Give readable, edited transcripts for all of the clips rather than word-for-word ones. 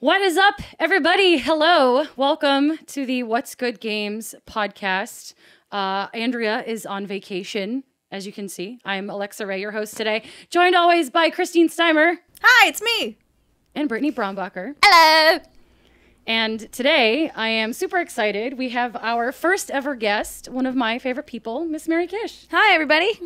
What is up, everybody? Hello. Welcome to the What's Good Games podcast. Andrea is on vacation, as you can see. I'm Alexa Ray, your host today, joined always by Christine Steimer. Hi, it's me. And Brittany Braunbacher. Hello. And today, I am super excited. We have our first ever guest, one of my favorite people, Miss Mary Kish. Hi, everybody.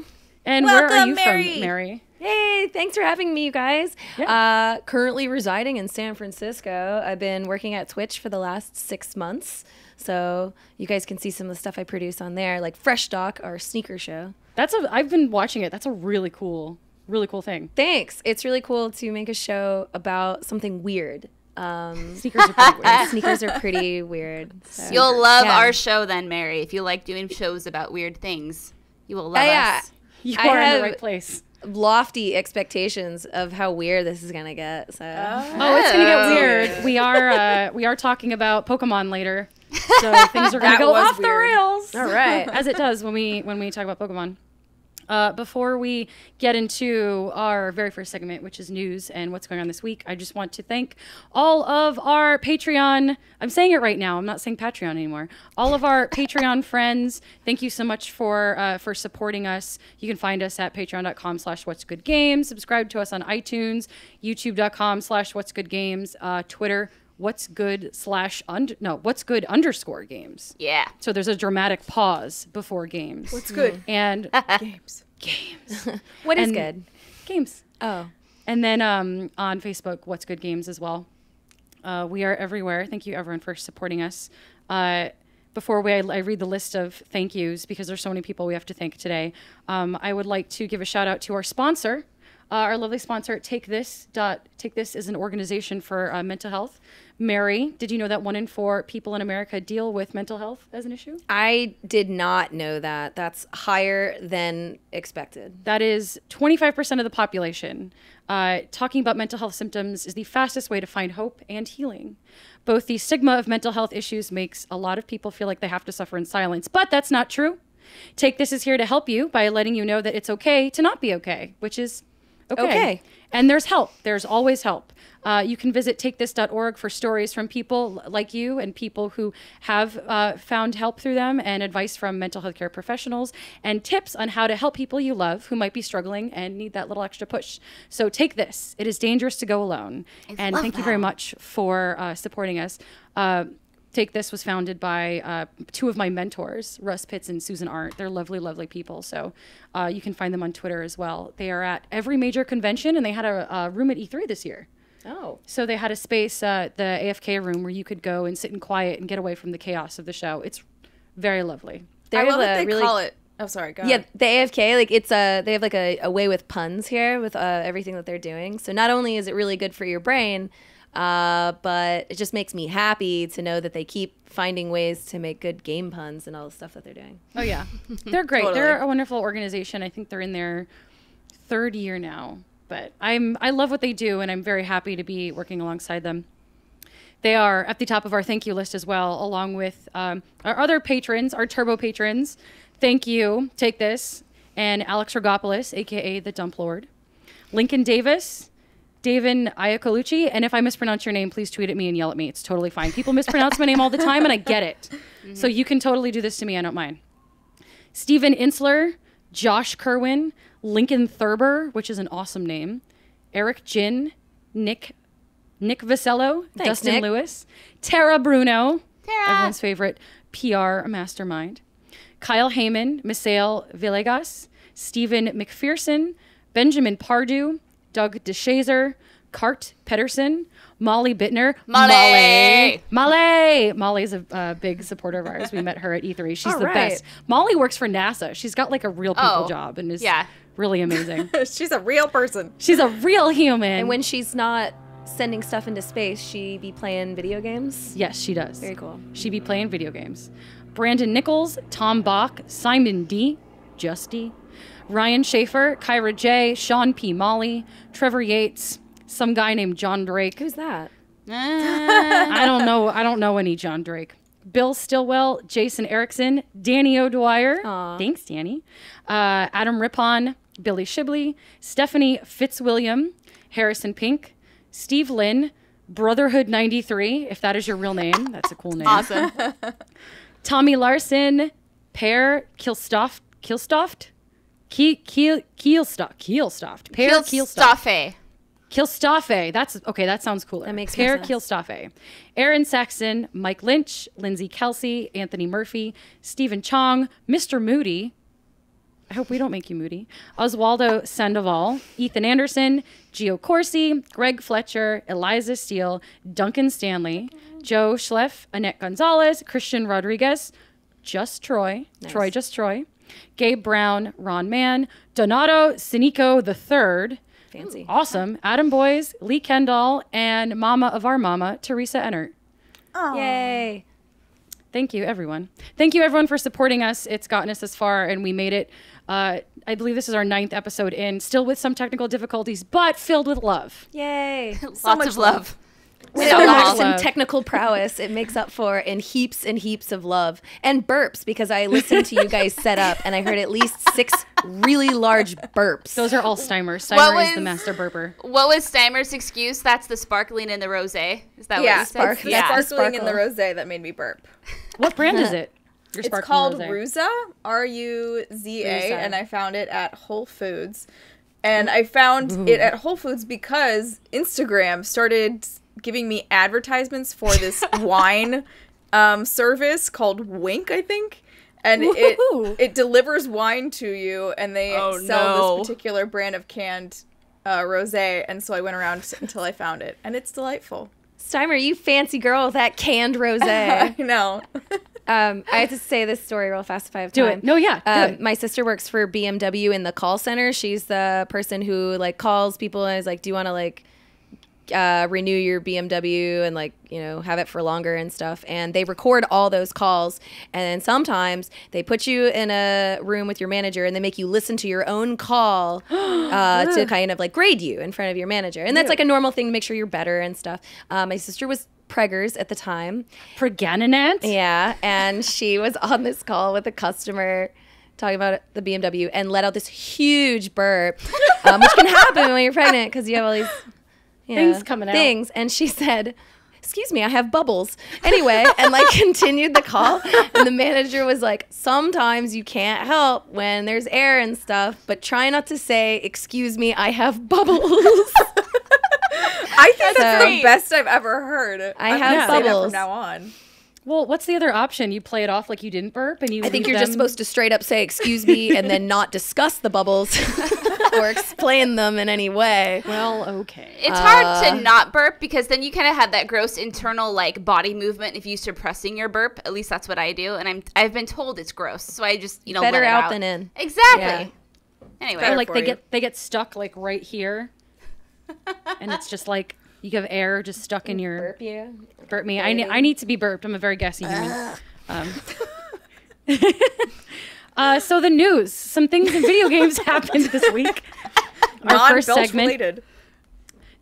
And Welcome, where are you Mary. from, Mary? Hey, thanks for having me, you guys. Yeah. Currently residing in San Francisco. I've been working at Twitch for the last 6 months. So you guys can see some of the stuff I produce on there, like Fresh Stock, our sneaker show. I've been watching it. That's a really cool thing. Thanks. It's really cool to make a show about something weird. Sneakers are pretty weird. Sneakers are pretty weird. So. You'll love Yeah. our show then, Mary. If you like doing shows about weird things, you will love Yeah. us. You I are in have- the right place. Lofty expectations of how weird this is gonna get. So Oh, it's gonna get weird. We are talking about Pokemon later, so things are gonna That go was off the weird. rails. all right. As it does when we talk about Pokemon. Before we get into our very first segment, which is news and what's going on this week, I just want to thank all of our Patreon. I'm saying it right now. I'm not saying Patreon anymore. All of our Patreon friends. Thank you so much for supporting us. You can find us at patreon.com/whatsgoodgames. Subscribe to us on iTunes, youtube.com/whatsgoodgames, Twitter. What's good _games. Yeah. So there's a dramatic pause before games. What's good? And Games. What is And- good? games. Oh. And then on Facebook, What's Good Games as well. We are everywhere. Thank you, everyone, for supporting us. Before I read the list of thank yous, because there's so many people we have to thank today, I would like to give a shout out to our sponsor. Our lovely sponsor, Take This. Take This is an organization for mental health. Mary, did you know that 1 in 4 people in America deal with mental health as an issue? I did not know that. That's higher than expected. That is 25% of the population. Talking about mental health symptoms is the fastest way to find hope and healing. Both the stigma of mental health issues makes a lot of people feel like they have to suffer in silence, but that's not true. Take This is here to help you by letting you know that it's okay to not be okay, which is okay. And there's help. There's always help. You can visit takethis.org for stories from people like you and people who have found help through them, and advice from mental health care professionals, and tips on how to help people you love who might be struggling and need that little extra push. So take this. It is dangerous to go alone. And thank you very much for supporting us. Take This was founded by 2 of my mentors, Russ Pitts and Susan Arndt. They're lovely, lovely people. So you can find them on Twitter as well. They are at every major convention, and they had a room at E3 this year. Oh. So they had a space, the AFK room, where you could go and sit in quiet and get away from the chaos of the show. It's very lovely. I love that they really, call it. Oh, sorry. Go Yeah, ahead. the AFK, like they have like a way with puns here with everything that they're doing. So not only is it really good for your brain, but it just makes me happy to know that they keep finding ways to make good game puns and all the stuff that they're doing. Oh, yeah. They're great. Totally. They're a wonderful organization. I think they're in their 3rd year now. But I love what they do, and I'm very happy to be working alongside them. They are at the top of our thank you list as well, along with our other patrons, our turbo patrons. Thank you, Take This, and Alex Rogopoulos, a.k.a. the Dump Lord. Lincoln Davis, Davin Iacolucci, and if I mispronounce your name, please tweet at me and yell at me. It's totally fine. People mispronounce my name all the time, and I get it. So you can totally do this to me. I don't mind. Stephen Insler, Josh Kerwin, Lincoln Thurber, which is an awesome name, Eric Jin, Nick Vasello, Thanks, Dustin Nick. Lewis, Tara Bruno, Tara. everyone's favorite PR mastermind, Kyle Heyman, Misael Villegas, Stephen McPherson, Benjamin Pardue, Doug DeShazer, Cart Pedersen, Molly Bittner. Molly! Molly's a big supporter of ours. We met her at E3. She's All the right. best. Molly works for NASA. She's got like a real people job and is really amazing. She's a real person. She's a real human. And when she's not sending stuff into space, she be playing video games. Yes, she does. Very cool. She be playing video games. Brandon Nichols, Tom Bach, Simon D, Justy, Ryan Schaefer, Kyra J, Sean P. Molly, Trevor Yates, some guy named John Drake. Who's that? I don't know any John Drake. Bill Stillwell, Jason Erickson, Danny O'Dwyer. Aw. Thanks, Danny. Adam Rippon, Billy Shibley, Stephanie Fitzwilliam, Harrison Pink, Steve Lynn, Brotherhood 93, if that is your real name. That's a cool name. Awesome. Tommy Larson, Per Kielstoft, Kielstoft, Per Kielstoft. Kielstofe. That's okay. That sounds cooler. That makes Per more sense. Kielstofe. Aaron Saxon, Mike Lynch, Lindsay Kelsey, Anthony Murphy, Stephen Chong, Mr. Moody. I hope we don't make you moody. Oswaldo Sandoval, Ethan Anderson, Gio Corsi, Greg Fletcher, Eliza Steele, Duncan Stanley, Joe Schleff, Annette Gonzalez, Christian Rodriguez, Just Troy, Nice. Just Troy, Gabe Brown, Ron Mann, Donato Sinico III, Fancy. awesome, Adam Boys, Lee Kendall, and Mama of our Mama, Teresa Ennert. Yay. Thank you, everyone. Thank you, everyone, for supporting us. It's gotten us this far, and we made it. I believe this is our 9th episode in, still with some technical difficulties, but filled with love. Yay. Lots of love. With So our much and love. technical prowess, it makes up for in heaps and heaps of love. And burps, because I listened to you guys set up, and I heard at least 6 really large burps. Those are all Steimer. What Steimer is the was- master burper. What was Steimer's excuse? That's the sparkling in the rosé. Is that Yeah, what you said? it's the Yeah. sparkling in the Sparkle. rosé that made me burp. What brand is it? Your It's sparkling called rosé. Ruza, Ruza, Ruza. and I found it at Whole Foods. And I found it at Whole Foods because Instagram started giving me advertisements for this wine service called Wink, I think. And Woohoo. it delivers wine to you, and they Oh, sell no. this particular brand of canned rosé. And so I went around until I found it, and it's delightful. Steimer, you fancy girl with that canned rosé. I know. I have to say this story real fast if I have Do time. it. No, yeah, do it. My sister works for BMW in the call center. She's the person who like calls people and is like, "Do you want to like renew your BMW and like have it for longer and stuff?" And they record all those calls, and then sometimes they put you in a room with your manager and they make you listen to your own call to kind of like grade you in front of your manager. And that's like a normal thing to make sure you're better and stuff. My sister was preggers at the time. Pregnant? Yeah, and she was on this call with a customer talking about the BMW and let out this huge burp, which can happen when you're pregnant because you have all these Things coming out. Things, and she said, "Excuse me, I have bubbles." Anyway, and like continued the call, and the manager was like, "Sometimes you can't help when there's air and stuff, but try not to say, 'Excuse me, I have bubbles.'" I think that's So- the best I've ever heard. I I'm have gonna say that bubbles. from now on. Well, what's the other option? You play it off like you didn't burp, and you. I think leave you're just them- supposed to straight up say "excuse me" and then not discuss the bubbles or explain them in any way. Well, okay. It's hard to not burp because then you kind of have that gross internal like body movement if you're suppressing your burp. At least that's what I do, and I've been told it's gross, so I just Better let it out than in. Exactly. Anyway, Better Or like for they you. get stuck like right here, and it's just like you have air just stuck in your you. burp me. I need to be burped. I'm a very gassy human. So the news, some things in video games happened this week. Our first Non-belch segment, related.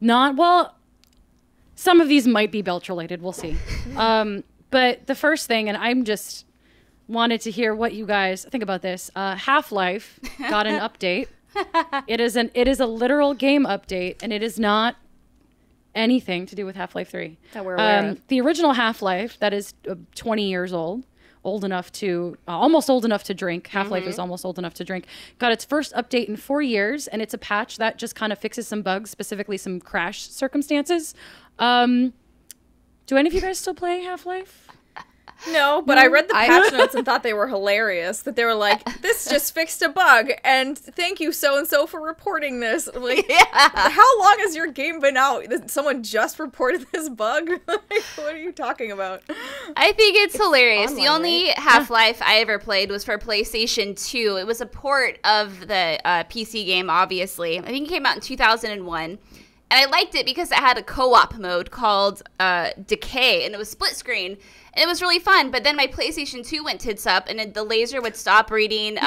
not well. Some of these might be belch related. We'll see. But the first thing, and I'm just wanted to hear what you guys think about this. Half-Life got an update. It is a literal game update, and it is not anything to do with Half-Life 3. That we're aware of. The original Half-Life, that is 20 years old, almost old enough to drink. Half-Life is almost old enough to drink. Got its first update in 4 years, and it's a patch that just kind of fixes some bugs, specifically some crash circumstances. Do any of you guys still play Half-Life? No, but I read the patch notes and thought they were hilarious. That they were like, "This just fixed a bug, and thank you so and so for reporting this." I'm like, how long has your game been out? That someone just reported this bug? Like, what are you talking about? I think it's hilarious. The online, only Half-Life I ever played was for PlayStation 2. It was a port of the PC game, obviously. I think it came out in 2001. And I liked it because it had a co-op mode called Decay, and it was split screen. And it was really fun, but then my PlayStation 2 went tits up, and the laser would stop reading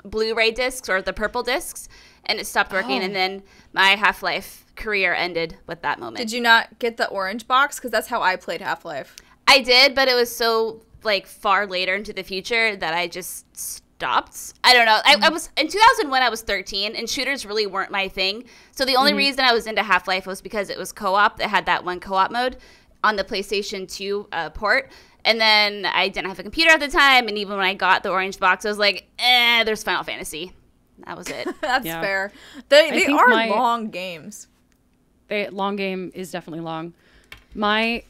Blu-ray discs or the purple discs, and it stopped working, and then my Half-Life career ended with that moment. Did you not get the orange box? Because that's how I played Half-Life. I did, but it was so like far later into the future that I just stopped. I don't know. I was in 2001. I was 13, and shooters really weren't my thing. So the only reason I was into Half-Life was because it was co-op. It had that one co-op mode on the PlayStation 2 port. And then I didn't have a computer at the time, and even when I got the orange box, I was like, there's Final Fantasy. That was it. That's fair. They are long games. Long game is definitely long. My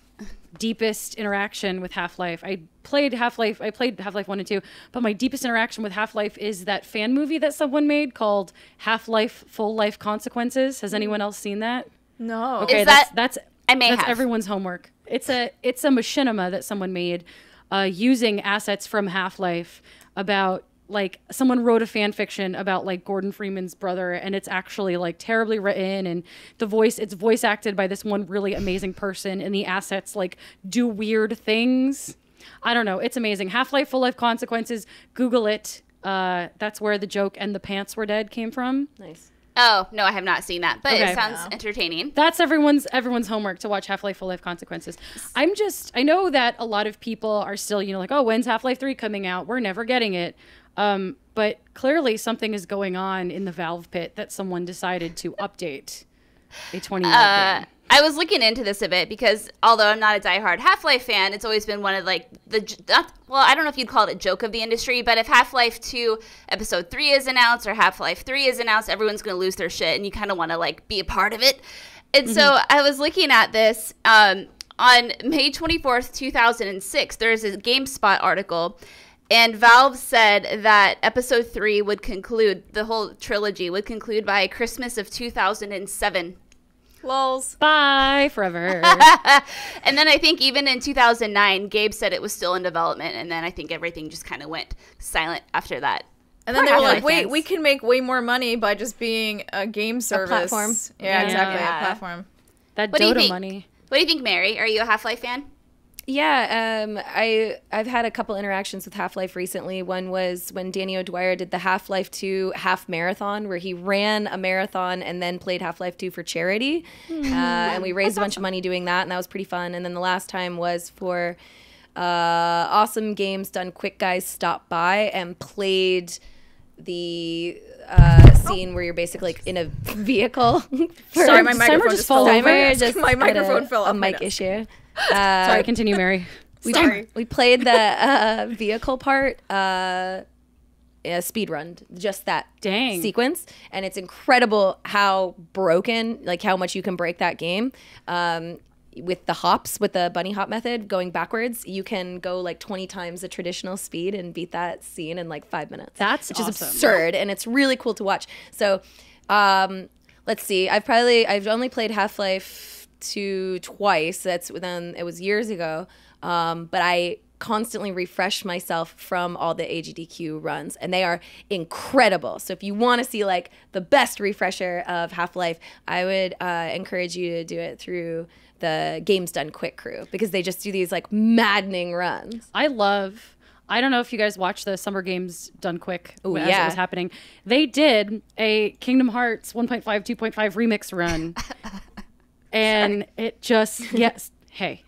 deepest interaction with Half-Life, I played Half-Life 1 and 2, but my deepest interaction with Half-Life is that fan movie that someone made called Half-Life Full Life Consequences. Has anyone else seen that? No. Okay, Is that's everyone's homework. It's a machinima that someone made using assets from Half-Life about, like, someone wrote a fan fiction about, like, Gordon Freeman's brother, and it's actually, like, terribly written, and it's voice acted by this one really amazing person, and the assets, like, do weird things. I don't know. It's amazing. Half-Life Full Life Consequences. Google it. That's where the joke "and the pants were dead" came from. Nice. Oh, no, I have not seen that, but it sounds entertaining. That's everyone's homework, to watch Half-Life Full Life Consequences. I know that a lot of people are still, like, oh, when's Half-Life 3 coming out? We're never getting it. But clearly something is going on in the Valve pit that someone decided to update a 20-year-old game. I was looking into this a bit because although I'm not a diehard Half-Life fan, it's always been one of, like, I don't know if you'd call it a joke of the industry, but if Half-Life 2 Episode 3 is announced or Half-Life 3 is announced, everyone's going to lose their shit, and you kind of want to, like, be a part of it. And so I was looking at this on May 24th, 2006. There's a GameSpot article, and Valve said that Episode 3 would conclude, the whole trilogy would conclude by Christmas of 2007. Lols. Bye forever. And then I think even in 2009, Gabe said it was still in development, and then I think everything just kind of went silent after that. And then they were like, wait, we can make way more money by just being a game service. A platform. Yeah, exactly, a platform. That What do you Dota think? money. What do you think, Mary? Are you a Half-Life fan? Yeah, I've had a couple interactions with Half-Life recently. One was when Danny O'Dwyer did the Half-Life 2 half marathon, where he ran a marathon and then played Half-Life 2 for charity. And we raised a bunch of money doing that, and that was pretty fun. And then the last time was for Awesome Games Done Quick guys stopped by and played the scene where you're basically, like, in a vehicle. Sorry, my microphone just fell over. My microphone fell off a mic issue. Sorry, continue, Mary. We played the vehicle part, speed run, just that sequence, and it's incredible how broken, like how much you can break that game. With the hops, with the bunny hop method, going backwards, you can go like 20 times the traditional speed and beat that scene in like 5 minutes. Which is absurd, and it's really cool to watch. So, let's see. I've only played Half-Life 2 twice. It was years ago. But I constantly refresh myself from all the AGDQ runs, and they are incredible. So if you want to see like the best refresher of Half-Life, I would encourage you to do it through the Games Done Quick crew, because they just do these like maddening runs. I don't know if you guys watched the Summer Games Done Quick as it was happening. They did a Kingdom Hearts 1.5, 2.5 remix run. And it just, hey.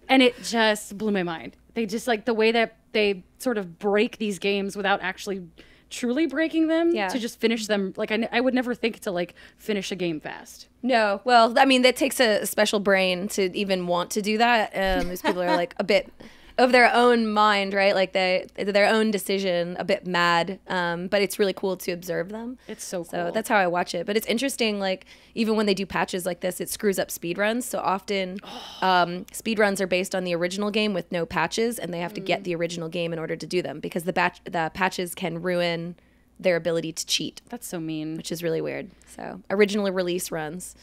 And it just blew my mind. They just, like, the way that they sort of break these games without actually truly breaking them to just finish them. Like, I would never think to, like, finish a game fast. No. Well, I mean, that takes a special brain to even want to do that. These people are, like, a bit of their own mind, right? Like their own decision, a bit mad. But it's really cool to observe them. It's so cool. So that's how I watch it. But it's interesting, like, even when they do patches like this, it screws up speedruns. So often speedruns are based on the original game with no patches, and they have to get the original game in order to do them, because the patches can ruin their ability to cheat. That's so mean. Which is really weird. So original release runs.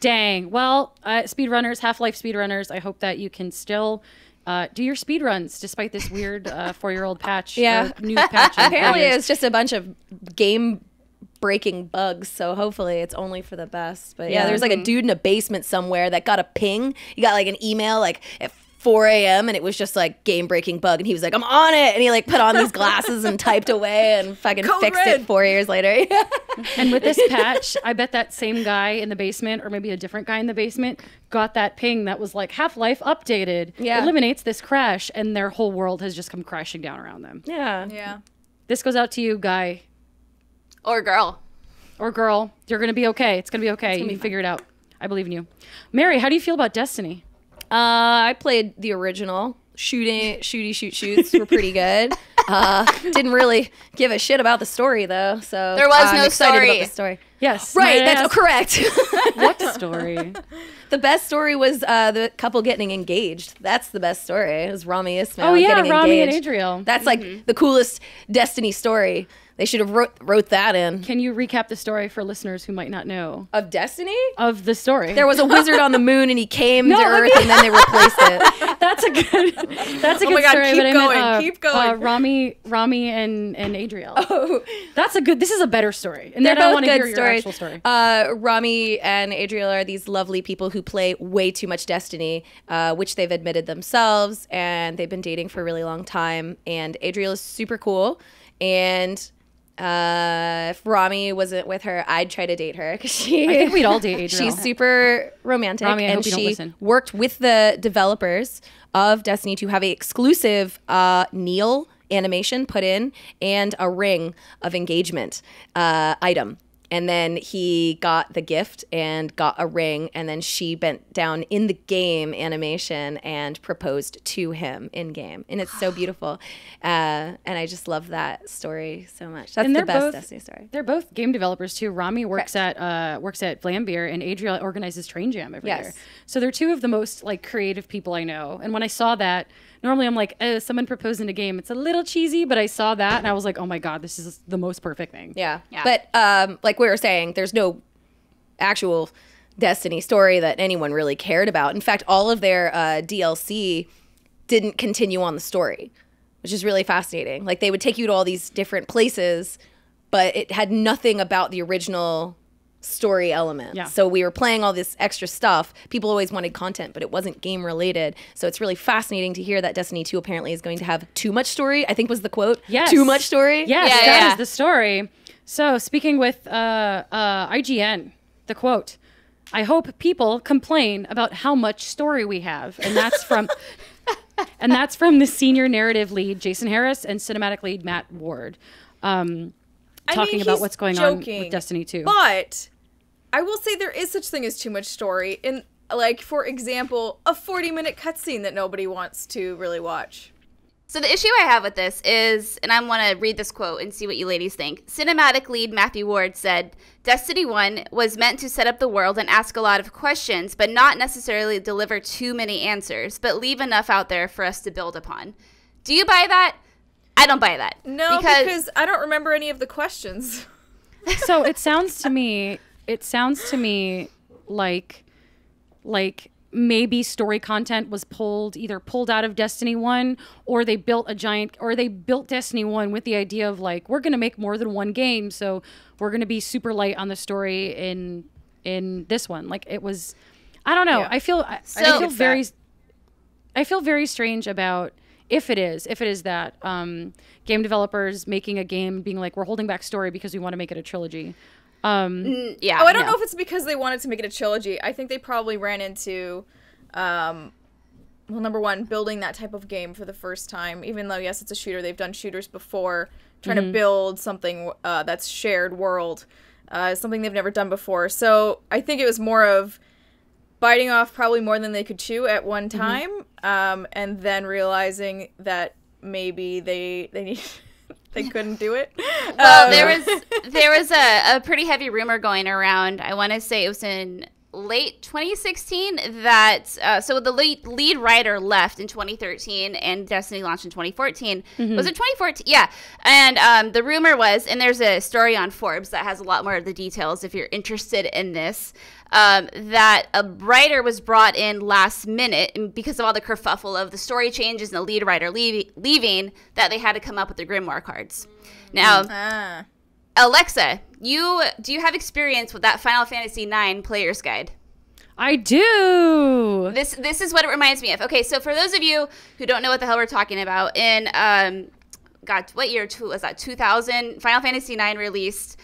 Dang. Well, speedrunners, Half-Life speedrunners, I hope that you can still do your speedruns despite this weird 4-year-old patch. Yeah. New patch. Apparently it's just a bunch of game breaking bugs, so hopefully it's only for the best. But yeah, there's like a dude in a basement somewhere that got a ping. He got like an email like at 4 a.m. and it was just like game-breaking bug, and he was like, I'm on it, and he like put on these glasses and typed away and fucking fixed it 4 years later. And with this patch, I bet that same guy in the basement, or maybe a different guy in the basement, got that ping that was like Half-Life updated, eliminates this crash, and their whole world has just come crashing down around them. Yeah. This goes out to you, guy. Or girl. Or girl. You're going to be okay. It's going to be okay. You can figure it out. I believe in you. Mary, how do you feel about Destiny? I played the original. Shoots were pretty good. Didn't really give a shit about the story, though. So there was no excited story. about the story. Yes. Right, that's correct. What story? The best story was the couple getting engaged. That's the best story. It was Rami Ismail Oh, yeah, getting Rami engaged. and Adriel. That's like the coolest Destiny story. They should have wrote that in. Can you recap the story for listeners who might not know? Of Destiny? Of the story. There was a wizard on the moon and he came to Earth and then they replaced it. That's a good Oh my God, story. keep but going, I meant, keep going. Rami and Adriel. Oh. This is a better story. And They're then I both want to hear good your stories. actual story. Rami and Adriel are these lovely people who play way too much Destiny, which they've admitted themselves, and they've been dating for a really long time. And Adriel is super cool, and if Rami wasn't with her, I'd try to date her because I think we'd all date Adriel. she's super romantic, Rami, I and hope you don't she listen. worked with the developers of Destiny to have a exclusive Neil animation put in and a ring of engagement item. And then he got the gift and got a ring, and then she bent down in the game animation and proposed to him in game, and it's so beautiful. And I just love that story so much. That's the best Destiny story. They're both game developers too. Rami works at Vlambeer, and Adriel organizes Train Jam every year. So they're two of the most like creative people I know. And when I saw that, normally I'm like, someone proposed in a game. It's a little cheesy, but I saw that and I was like, oh my God, this is the most perfect thing. Yeah. But like we were saying, there's no actual Destiny story that anyone really cared about. In fact, all of their DLC didn't continue on the story, which is really fascinating. Like they would take you to all these different places, but it had nothing about the original story element. Yeah. So we were playing all this extra stuff. People always wanted content, but it wasn't game related. So it's really fascinating to hear that Destiny 2 apparently is going to have too much story. I think was the quote. Yes. Too much story. Yes, Yeah, that yeah. is the story. So speaking with IGN, the quote, I hope people complain about how much story we have. And that's from the senior narrative lead, Jason Harris, and cinematic lead, Matt Ward, talking about what's going on with Destiny 2. But I will say there is such thing as too much story in, like, for example, a 40-minute cutscene that nobody wants to really watch. So the issue I have with this is, and I want to read this quote and see what you ladies think. Cinematic lead Matthew Ward said, Destiny 1 was meant to set up the world and ask a lot of questions, but not necessarily deliver too many answers, but leave enough out there for us to build upon. Do you buy that? I don't buy that. No, because I don't remember any of the questions. So it sounds to me like maybe story content was pulled out of Destiny 1, or they built Destiny 1 with the idea of like, we're going to make more than one game, so we're going to be super light on the story in this one. Like it was, I don't know. Yeah. I feel very strange about if it is that game developers making a game being like, we're holding back story because we want to make it a trilogy. Yeah. Oh, I don't know if it's because they wanted to make it a trilogy. I think they probably ran into, well, number one, building that type of game for the first time. Even though, yes, it's a shooter. They've done shooters before. Trying to build something that's shared world, something they've never done before. So I think it was more of biting off probably more than they could chew at one time, and then realizing that maybe they need... They couldn't do it. Well, there was a pretty heavy rumor going around. I want to say it was in late 2016 that so the lead writer left in 2013 and Destiny launched in 2014. Was it 2014? Yeah. And the rumor was, and there's a story on Forbes that has a lot more of the details if you're interested in this, that a writer was brought in last minute, and because of all the kerfuffle of the story changes and the lead writer leaving, that they had to come up with the Grimoire cards. Now, Alexa, do you have experience with that Final Fantasy IX player's guide? I do. This is what it reminds me of. Okay, so for those of you who don't know what the hell we're talking about, in God, what year was that? 2000, Final Fantasy IX released.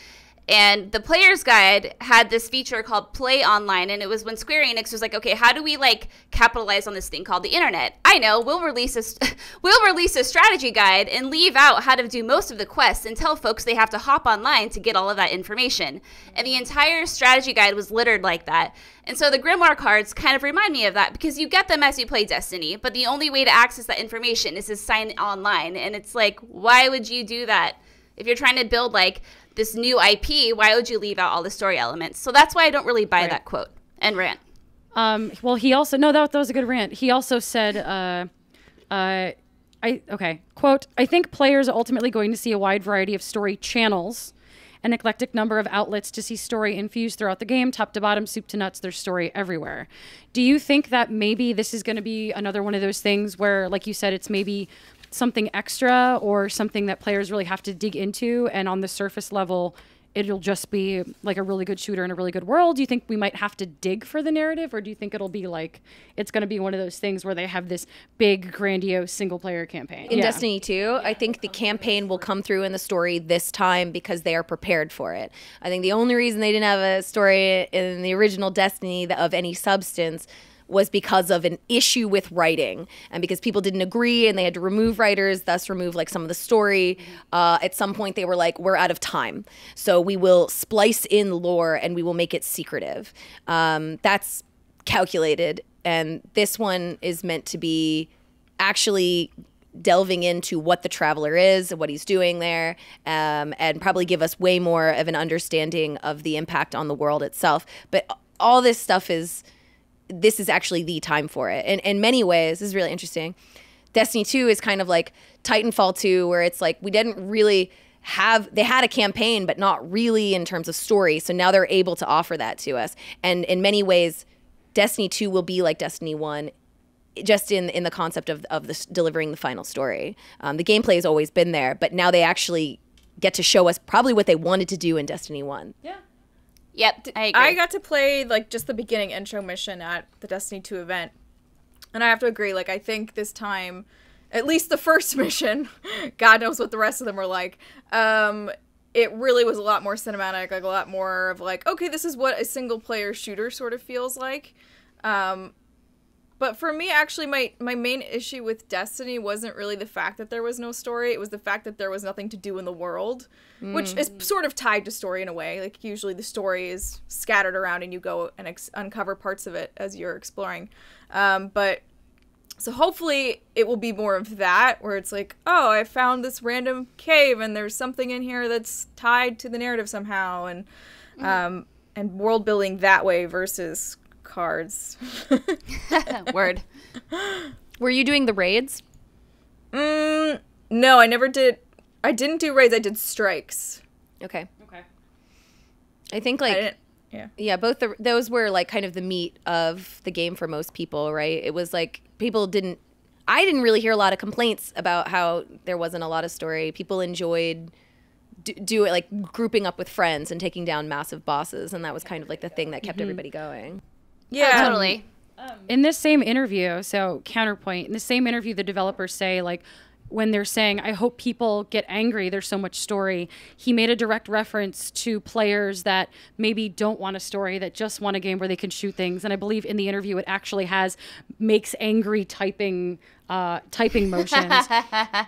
And the player's guide had this feature called Play Online, and it was when Square Enix was like, okay, how do we like capitalize on this thing called the internet? I know, we'll release a strategy guide and leave out how to do most of the quests and tell folks they have to hop online to get all of that information. And the entire strategy guide was littered like that. And so the Grimoire cards kind of remind me of that because you get them as you play Destiny, but the only way to access that information is to sign online. And it's like, why would you do that? If you're trying to build like this new IP, why would you leave out all the story elements? So that's why I don't really buy that quote and rant. Well, he also, no, that was a good rant. He also said, quote, I think players are ultimately going to see a wide variety of story channels, an eclectic number of outlets to see story infused throughout the game, top to bottom, soup to nuts, there's story everywhere. Do you think that maybe this is going to be another one of those things where, like you said, it's maybe something extra or something that players really have to dig into, and on the surface level it'll just be like a really good shooter in a really good world? Do you think we might have to dig for the narrative, or do you think it'll be like it's going to be one of those things where they have this big grandiose single player campaign? In Destiny 2, I think the campaign will come through in the story this time because they are prepared for it. I think the only reason they didn't have a story in the original Destiny of any substance was because of an issue with writing, and because people didn't agree and they had to remove writers, thus remove like some of the story. At some point they were like, we're out of time, so we will splice in lore and we will make it secretive. That's calculated, and this one is meant to be actually delving into what the Traveler is, what he's doing there, and probably give us way more of an understanding of the impact on the world itself. But all this stuff this is actually the time for it. And in many ways, this is really interesting. Destiny 2 is kind of like Titanfall 2, where it's like we didn't really they had a campaign, but not really in terms of story. So now they're able to offer that to us. And in many ways, Destiny 2 will be like Destiny 1, just in the concept of delivering the final story. The gameplay has always been there, but now they actually get to show us probably what they wanted to do in Destiny 1. Yeah. Yep, I agree. I got to play like just the beginning intro mission at the Destiny 2 event, and I have to agree, like I think this time, at least the first mission, God knows what the rest of them were like, it really was a lot more cinematic, like a lot more of like, okay, this is what a single player shooter sort of feels like. But for me, actually, my main issue with Destiny wasn't really the fact that there was no story. It was the fact that there was nothing to do in the world, which is sort of tied to story in a way. Like, usually the story is scattered around and you go and uncover parts of it as you're exploring. But so hopefully it will be more of that, where it's like, oh, I found this random cave and there's something in here that's tied to the narrative somehow, and world building that way versus cards. Word. Were you doing the raids? No, I never did. I didn't do raids. I did strikes. Okay. Okay. I think like both those were like kind of the meat of the game for most people, right? It was like I didn't really hear a lot of complaints about how there wasn't a lot of story. People enjoyed do it like grouping up with friends and taking down massive bosses, and that was kind of like the thing that kept everybody going. Yeah, totally. In this same interview, so counterpoint, in the same interview, the developers say, like, when they're saying, I hope people get angry, there's so much story, he made a direct reference to players that maybe don't want a story, that just want a game where they can shoot things. And I believe in the interview it actually makes angry typing motions.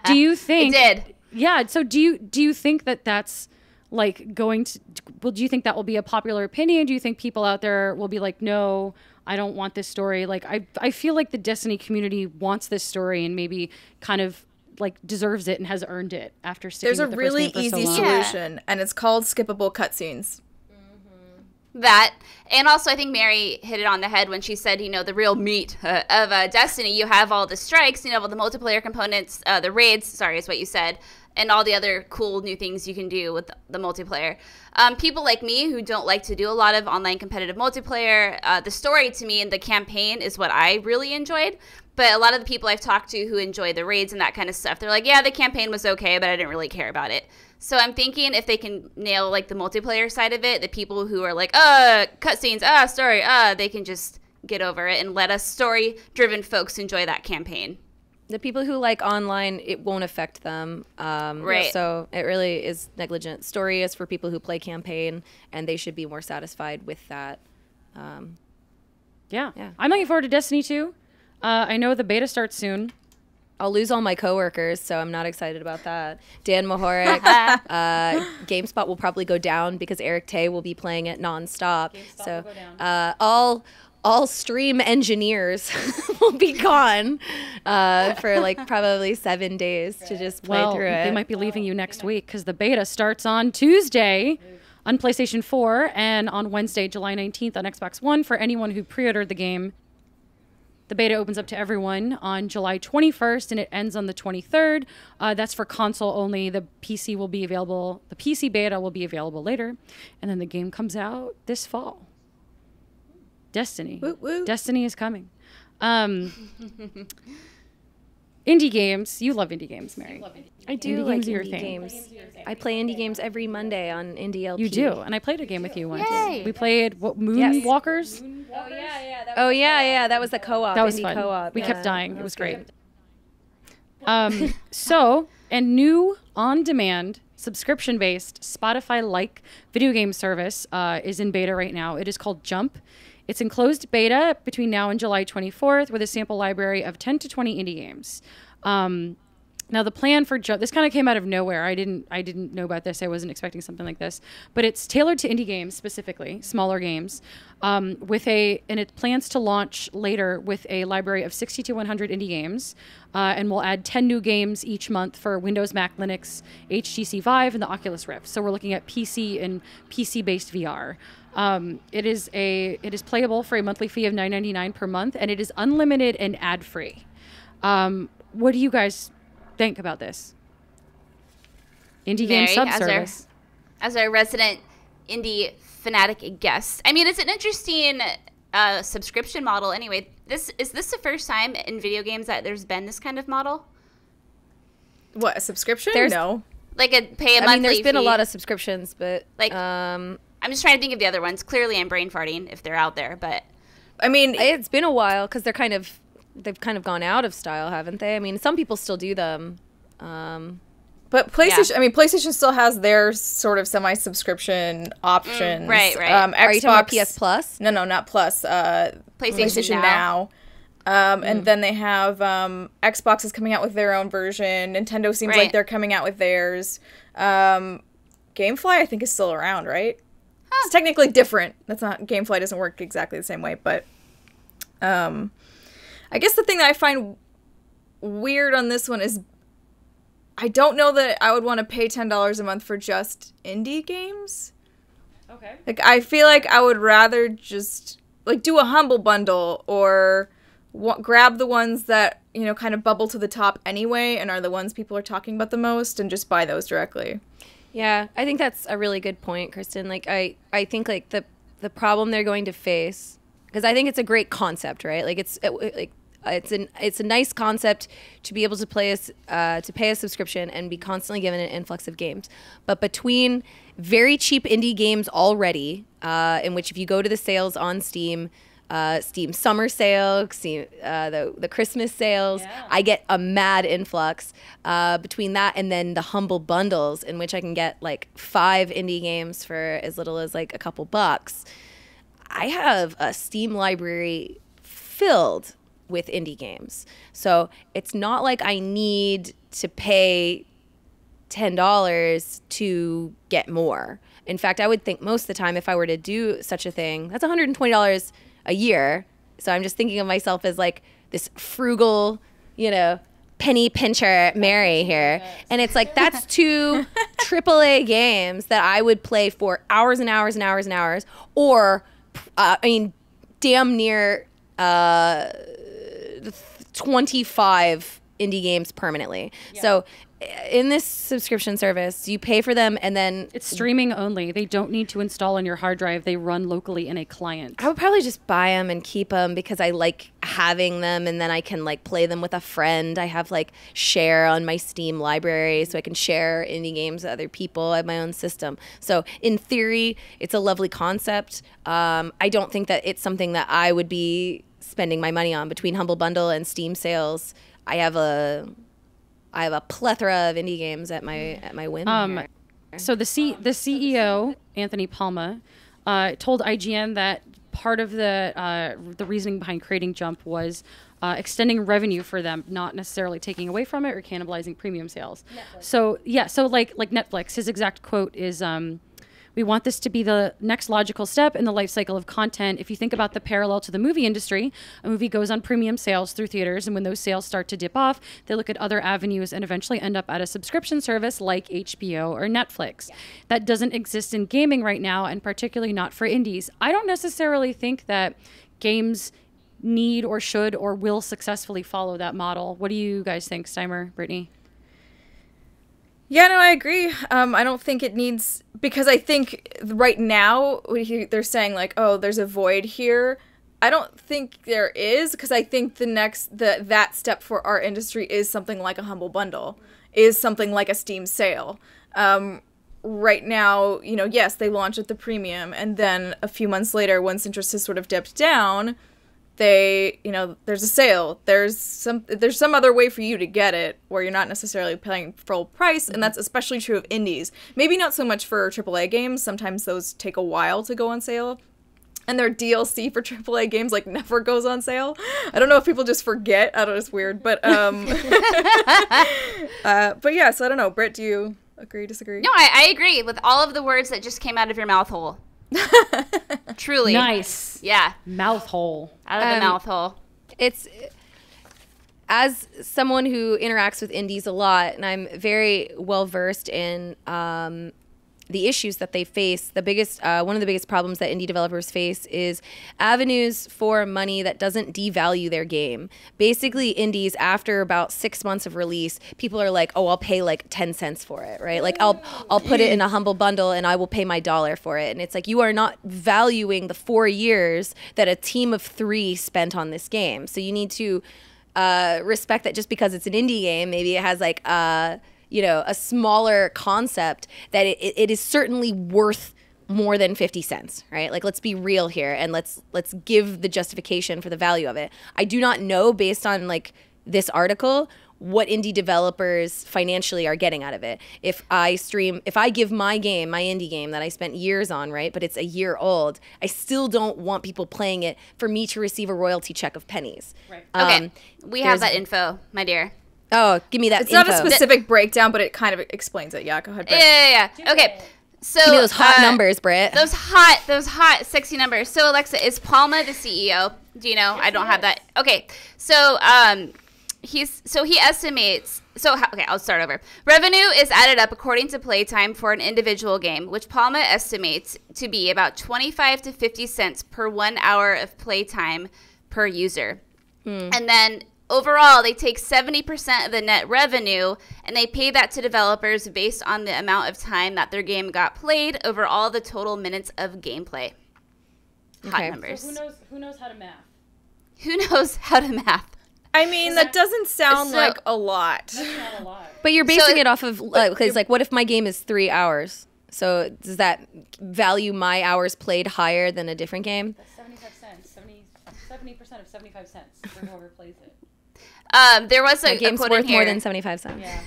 Do you think... It did. Yeah, so do you think that that's like going to... Well, do you think that will be a popular opinion? Do you think people out there will be like, no, I don't want this story? Like, I feel like the Destiny community wants this story and maybe kind of like deserves it and has earned it after sticking There's a with the really first game for easy so long. solution, and it's called skippable cutscenes. That, and also I think Mary hit it on the head when she said, you know, the real meat of Destiny, you have all the strikes, you know, all the multiplayer components, the raids, sorry, is what you said, and all the other cool new things you can do with the multiplayer. People like me who don't like to do a lot of online competitive multiplayer, the story to me and the campaign is what I really enjoyed. But a lot of the people I've talked to who enjoy the raids and that kind of stuff, they're like, yeah, the campaign was okay, but I didn't really care about it. So I'm thinking if they can nail like the multiplayer side of it, the people who are like, cutscenes, story, they can just get over it and let us story-driven folks enjoy that campaign. The people who like online, it won't affect them. Right. So it really is negligent. Story is for people who play campaign, and they should be more satisfied with that. Yeah. I'm looking forward to Destiny 2. I know the beta starts soon. I'll lose all my coworkers, so I'm not excited about that. Dan Mahorek, GameSpot will probably go down because Eric Tay will be playing it nonstop. GameSpot So will go down. all stream engineers will be gone for like probably 7 days to just play through it. They might be leaving you next week because the beta starts on Tuesday on PlayStation 4 and on Wednesday, July 19th on Xbox One for anyone who pre-ordered the game. The beta opens up to everyone on July 21st and it ends on the 23rd. That's for console only. The PC will be available. The PC beta will be available later. And then the game comes out this fall. Destiny. Woo, woo. Destiny is coming. Indie games. You love indie games, Mary. I do Indie like games are your indie thing. games. I play indie games every Monday on Indie LP. You do. And I played a game with you once. Yay. We played Moonwalkers. Oh yeah, that was the co-op. That was indie fun. Co-op. We Yeah, kept dying. that It was good. great. And new on-demand subscription-based Spotify-like video game service is in beta right now. It is called Jump. It's in closed beta between now and July 24th with a sample library of 10 to 20 indie games. Now the plan for Jump, this kind of came out of nowhere. I didn't know about this. I wasn't expecting something like this, but it's tailored to indie games specifically, smaller games, and it plans to launch later with a library of 60 to 100 indie games, and we'll add 10 new games each month for Windows, Mac, Linux, HTC Vive, and the Oculus Rift. So we're looking at PC and PC-based VR. It is playable for a monthly fee of $9.99 per month, and it is unlimited and ad-free. What do you guys think about this? Indie game Mary, sub-service. As our resident indie fanatic guest, I mean, it's an interesting subscription model. Anyway, is this the first time in video games that there's been this kind of model? What, a subscription? There's- No. Like a pay a monthly I mean, there's been a fee? lot of subscriptions, but Like, I'm just trying to think of the other ones. Clearly, I'm brain farting if they're out there, but I mean, it's been a while because they've kind of gone out of style, haven't they? I mean, some people still do them. but PlayStation, Yeah. I mean, PlayStation still has their sort of semi-subscription options. right. Xbox, Are you talking about PS Plus? No, not Plus. PlayStation Now. And then they have Xbox is coming out with their own version. Nintendo seems Right. like they're coming out with theirs. GameFly, I think, is still around, right? It's technically different. GameFly doesn't work exactly the same way, but I guess the thing that I find weird on this one is I don't know that I would want to pay $10 a month for just indie games. Okay. Like, I feel like I would rather just like do a humble bundle or grab the ones that, you know, kind of bubble to the top anyway and are the ones people are talking about the most and just buy those directly. Yeah, I think that's a really good point, Kristen. Like, I think like the problem they're going to face, because I think it's a great concept, right? Like it's a nice concept to be able to pay a subscription and be constantly given an influx of games. But between very cheap indie games already, in which if you go to the sales on Steam, Steam summer sale, Steam, the Christmas sales, Yeah. I get a mad influx. Between that and then the humble bundles, in which I can get like 5 indie games for as little as like a couple bucks. I have a Steam library filled with indie games. So it's not like I need to pay $10 to get more. In fact, I would think most of the time if I were to do such a thing, that's $120 a year. So I'm just thinking of myself as like this frugal, you know, penny pincher Mary here. And it's like, that's 2 AAA games that I would play for hours and hours and hours and hours. Or, I mean, damn near 25 indie games permanently. So in this subscription service, you pay for them and then it's streaming only. They don't need to install on your hard drive. They run locally in a client. I would probably just buy them and keep them because I like having them, and then I can like play them with a friend. I have like share on my Steam library, so I can share indie games with other people. I have my own system. So in theory, it's a lovely concept. I don't think that it's something that I would be spending my money on. Between Humble Bundle and Steam sales, I have a plethora of indie games at my whim. So the CEO, Anthony Palma, told IGN that part of the reasoning behind creating Jump was extending revenue for them, not necessarily taking away from it or cannibalizing premium sales. Netflix. So like Netflix, his exact quote is, we want this to be the next logical step in the life cycle of content. If you think about the parallel to the movie industry, a movie goes on premium sales through theaters, and when those sales start to dip off, they look at other avenues and eventually end up at a subscription service like HBO or Netflix. Yeah. That doesn't exist in gaming right now, and particularly not for indies. I don't necessarily think that games need or should or will successfully follow that model. What do you guys think, Steimer, Brittany? Yeah, no, I agree. I don't think it needs, because I think right now they're saying like, oh, there's a void here. I don't think there is, because I think that step for our industry is something like a Humble Bundle, is something like a Steam sale. Right now, yes, they launch at the premium, and then a few months later, once interest has sort of dipped down, there's a sale. There's some other way for you to get it where you're not necessarily paying full price, and that's especially true of indies. Maybe not so much for AAA games. Sometimes those take a while to go on sale. And their DLC for AAA games like never goes on sale. I don't know if people just forget. I don't know, it's weird. But but yeah, so I don't know. Britt, do you agree, disagree? No, I agree with all of the words that just came out of your mouth hole. Truly. Nice. Yeah. Mouth hole. Out of the mouth hole. It's, as someone who interacts with indies a lot, and I'm very well versed in the issues that they face. The biggest, one of the biggest problems that indie developers face is avenues for money that doesn't devalue their game. Basically, indies, after about 6 months of release, people are like, "Oh, I'll pay like 10 cents for it," right? Like I'll put it in a Humble Bundle and I will pay my $1 for it. And it's like, you are not valuing the 4 years that a team of 3 spent on this game. So you need to respect that just because it's an indie game, maybe it has like a smaller concept, that it is certainly worth more than 50 cents, right? Like, let's be real here, and let's give the justification for the value of it. I do not know, based on like this article, what indie developers financially are getting out of it. If I give my game, my indie game that I spent years on, right, but it's a year old, I still don't want people playing it for me to receive a royalty check of pennies. Right. Okay, we have that info, my dear. Oh, give me that info. It's not a specific breakdown, but it kind of explains it. Yeah, go ahead, Britt. Yeah. Okay. So give me those hot numbers, Britt. Those hot, sexy numbers. So, Alexa, is Palma the CEO? Do you know? Yes, I don't have that. Okay. So, he estimates. Okay, I'll start over. Revenue is added up according to playtime for an individual game, which Palma estimates to be about 25 to 50 cents per 1 hour of playtime per user. And then overall, they take 70% of the net revenue, and they pay that to developers based on the amount of time that their game got played over all the total minutes of gameplay. Hot numbers. So who knows how to math? Who knows how to math? I mean, that doesn't sound like a lot. That's not a lot. But you're basing it off of, because like, what if my game is 3 hours? So does that value my hours played higher than a different game? That's 75 cents. 70% of 75 cents for whoever plays it. There was a game's quote worth in here. More than 75 cents. Yeah.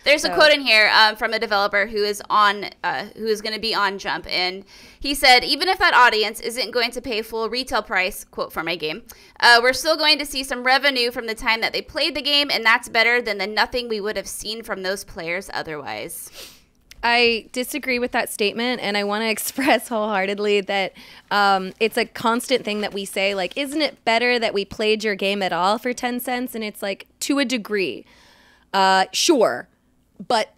There's a quote in here from a developer who is going to be on Jump, and he said, "Even if that audience isn't going to pay full retail price," quote for my game, "we're still going to see some revenue from the time that they played the game, and that's better than the nothing we would have seen from those players otherwise." I disagree with that statement, and I want to express wholeheartedly that it's a constant thing that we say, like, isn't it better that we played your game at all for 10 cents? And it's like, to a degree, sure, but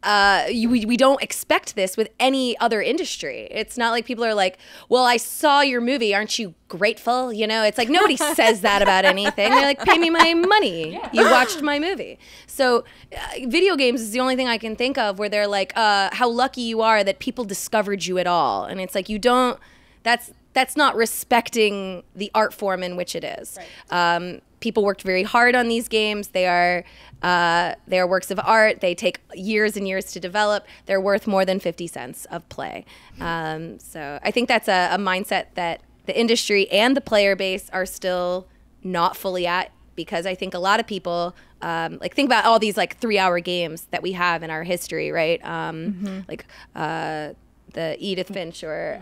we don't expect this with any other industry. It's not like people are like, well, I saw your movie. Aren't you grateful? You know, it's like nobody says that about anything. They're like, pay me my money. Yeah. You watched my movie. So video games is the only thing I can think of where they're like, how lucky you are that people discovered you at all. And it's like, you don't, that's not respecting the art form in which it is. Right. People worked very hard on these games. They are works of art. They take years and years to develop. They're worth more than 50 cents of play. So I think that's a mindset that the industry and the player base are still not fully at, because I think a lot of people like think about all these like 3-hour games that we have in our history, right? Like the Edith Finch or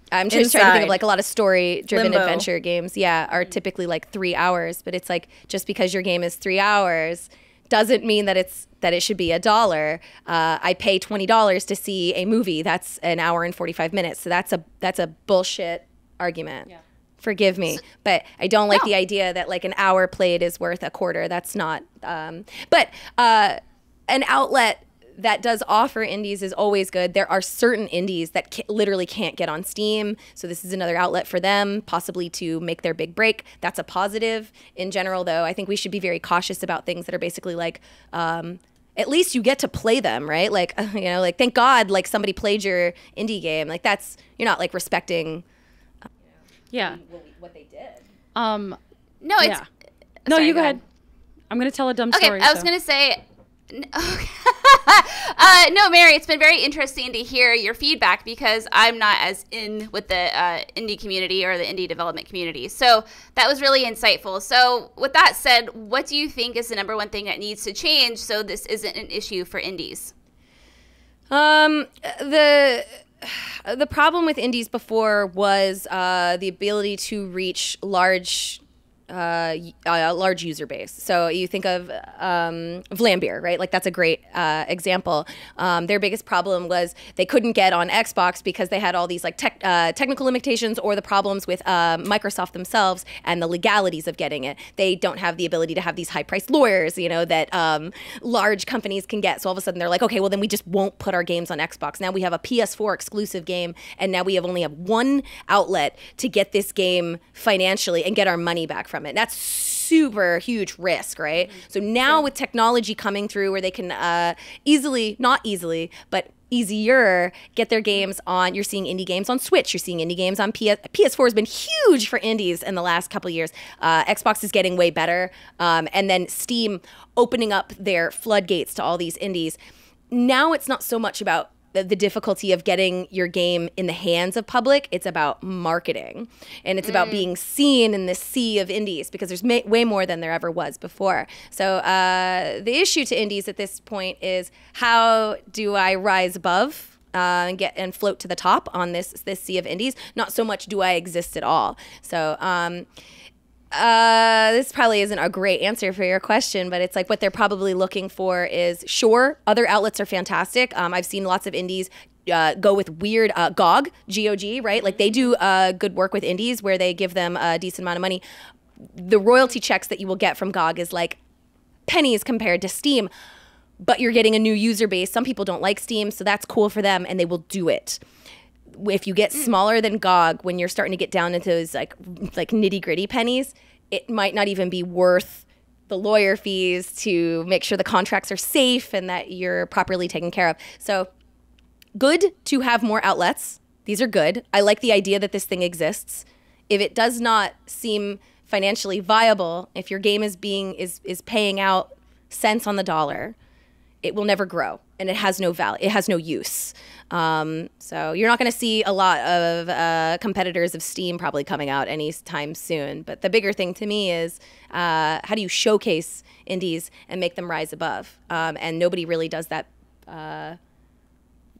I'm just trying to think of like a lot of story-driven adventure games. Yeah, are typically like 3 hours, but it's like just because your game is 3 hours doesn't mean that it should be $1. I pay $20 to see a movie that's an hour and 45 minutes. So that's a bullshit argument. Yeah. Forgive me, but I don't like the idea that like an hour played is worth a quarter. That's not. But an outlet that does offer indies is always good. There are certain indies that literally can't get on Steam, so this is another outlet for them, possibly to make their big break. That's a positive. In general, though, I think we should be very cautious about things that are basically like, at least you get to play them, right? Like, you know, like thank God, like somebody played your indie game. Like that's, you're not like respecting, what they did. No, it's yeah. No, sorry, you go ahead. I'm gonna tell a dumb story. I was gonna say. No, Mary, it's been very interesting to hear your feedback because I'm not as in with the indie community or the indie development community. So that was really insightful. So with that said, what do you think is the number one thing that needs to change so this isn't an issue for indies? The problem with indies before was the ability to reach large user base. So you think of Vlambeer, right? Like that's a great example. Their biggest problem was they couldn't get on Xbox because they had all these like technical limitations or the problems with Microsoft themselves and the legalities of getting it. They don't have the ability to have these high-priced lawyers, you know, that large companies can get. So all of a sudden they're like, okay, well then we just won't put our games on Xbox. Now we have a PS4 exclusive game, and now we only have one outlet to get this game financially and get our money back from it. That's super huge risk, right? So now with technology coming through where they can not easily, but easier get their games on, you're seeing indie games on Switch, you're seeing indie games on PS4 has been huge for indies in the last couple of years. Xbox is getting way better. And then Steam opening up their floodgates to all these indies. Now it's not so much about the difficulty of getting your game in the hands of public. It's about marketing, and it's about being seen in this sea of indies, because there's way more than there ever was before. So the issue to indies at this point is, how do I rise above and float to the top on this sea of indies? Not so much do I exist at all. So this probably isn't a great answer for your question, but it's like what they're probably looking for is, sure, other outlets are fantastic. I've seen lots of indies go with weird GOG, G-O-G, right? Like they do good work with indies where they give them a decent amount of money. The royalty checks that you will get from GOG is like pennies compared to Steam, but you're getting a new user base. Some people don't like Steam, so that's cool for them, and they will do it. If you get smaller than GOG, when you're starting to get down into those like nitty gritty pennies, it might not even be worth the lawyer fees to make sure the contracts are safe and that you're properly taken care of. So good to have more outlets. These are good. I like the idea that this thing exists. If it does not seem financially viable, if your game is paying out cents on the dollar, it will never grow, and it has no value. It has no use. So you're not going to see a lot of competitors of Steam probably coming out anytime soon. But the bigger thing to me is how do you showcase indies and make them rise above? And nobody really does that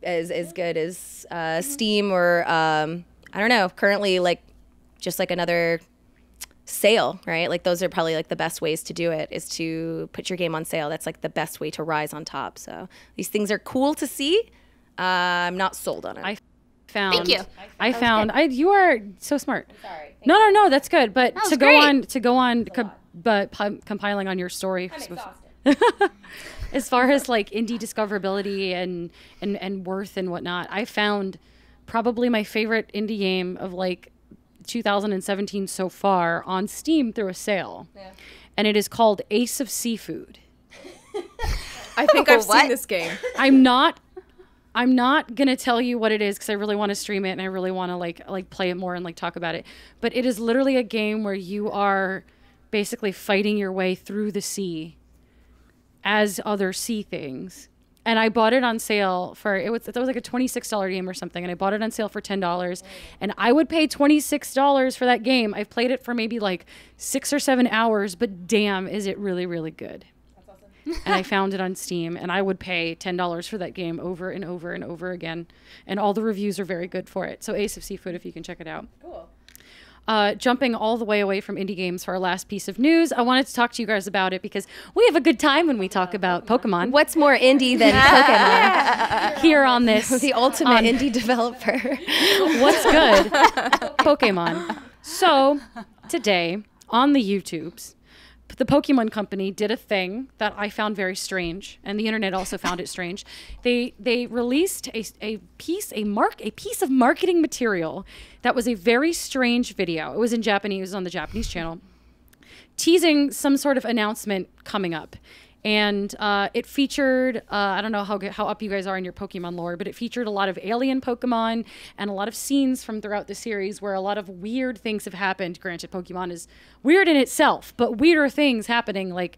as good as Steam or I don't know. Currently, like just like another sale, right? Like those are probably like the best ways to do it, is to put your game on sale. That's like the best way to rise on top. So these things are cool to see. I'm not sold on it. Thank you. You are so smart. I'm sorry. No, that's good. But to go on, compiling on your story. I'm exhausted. As far as like indie discoverability and worth and whatnot, I found probably my favorite indie game of like 2017 so far on Steam through a sale. Yeah. And it is called Ace of Seafood. I think I've seen this game. I'm not gonna tell you what it is because I really want to stream it and I really want to like play it more and like talk about it. But it is literally a game where you are basically fighting your way through the sea as other sea things. And I bought it on sale for it was like a $26 game or something, and I bought it on sale for $10. And I would pay $26 for that game. I've played it for maybe like 6 or 7 hours, but damn, is it really, really good. That's awesome. And I found it on Steam, and I would pay $10 for that game over and over and over again. And all the reviews are very good for it. So Ace of Seafood, if you can check it out. Cool. Jumping all the way away from indie games for our last piece of news, I wanted to talk to you guys about it because we have a good time when we talk about Pokemon. What's more indie than Pokemon? Here on this. The ultimate indie developer. What's good? Pokemon. So, today, on the YouTubes, the Pokemon Company did a thing that I found very strange, and the internet also found it strange. They released a piece of marketing material that was a very strange video. It was in Japanese, it was on the Japanese channel, teasing some sort of announcement coming up. And it featured, I don't know how up you guys are in your Pokemon lore, but it featured a lot of alien Pokemon and a lot of scenes from throughout the series where a lot of weird things have happened. Granted, Pokemon is weird in itself, but weirder things happening, like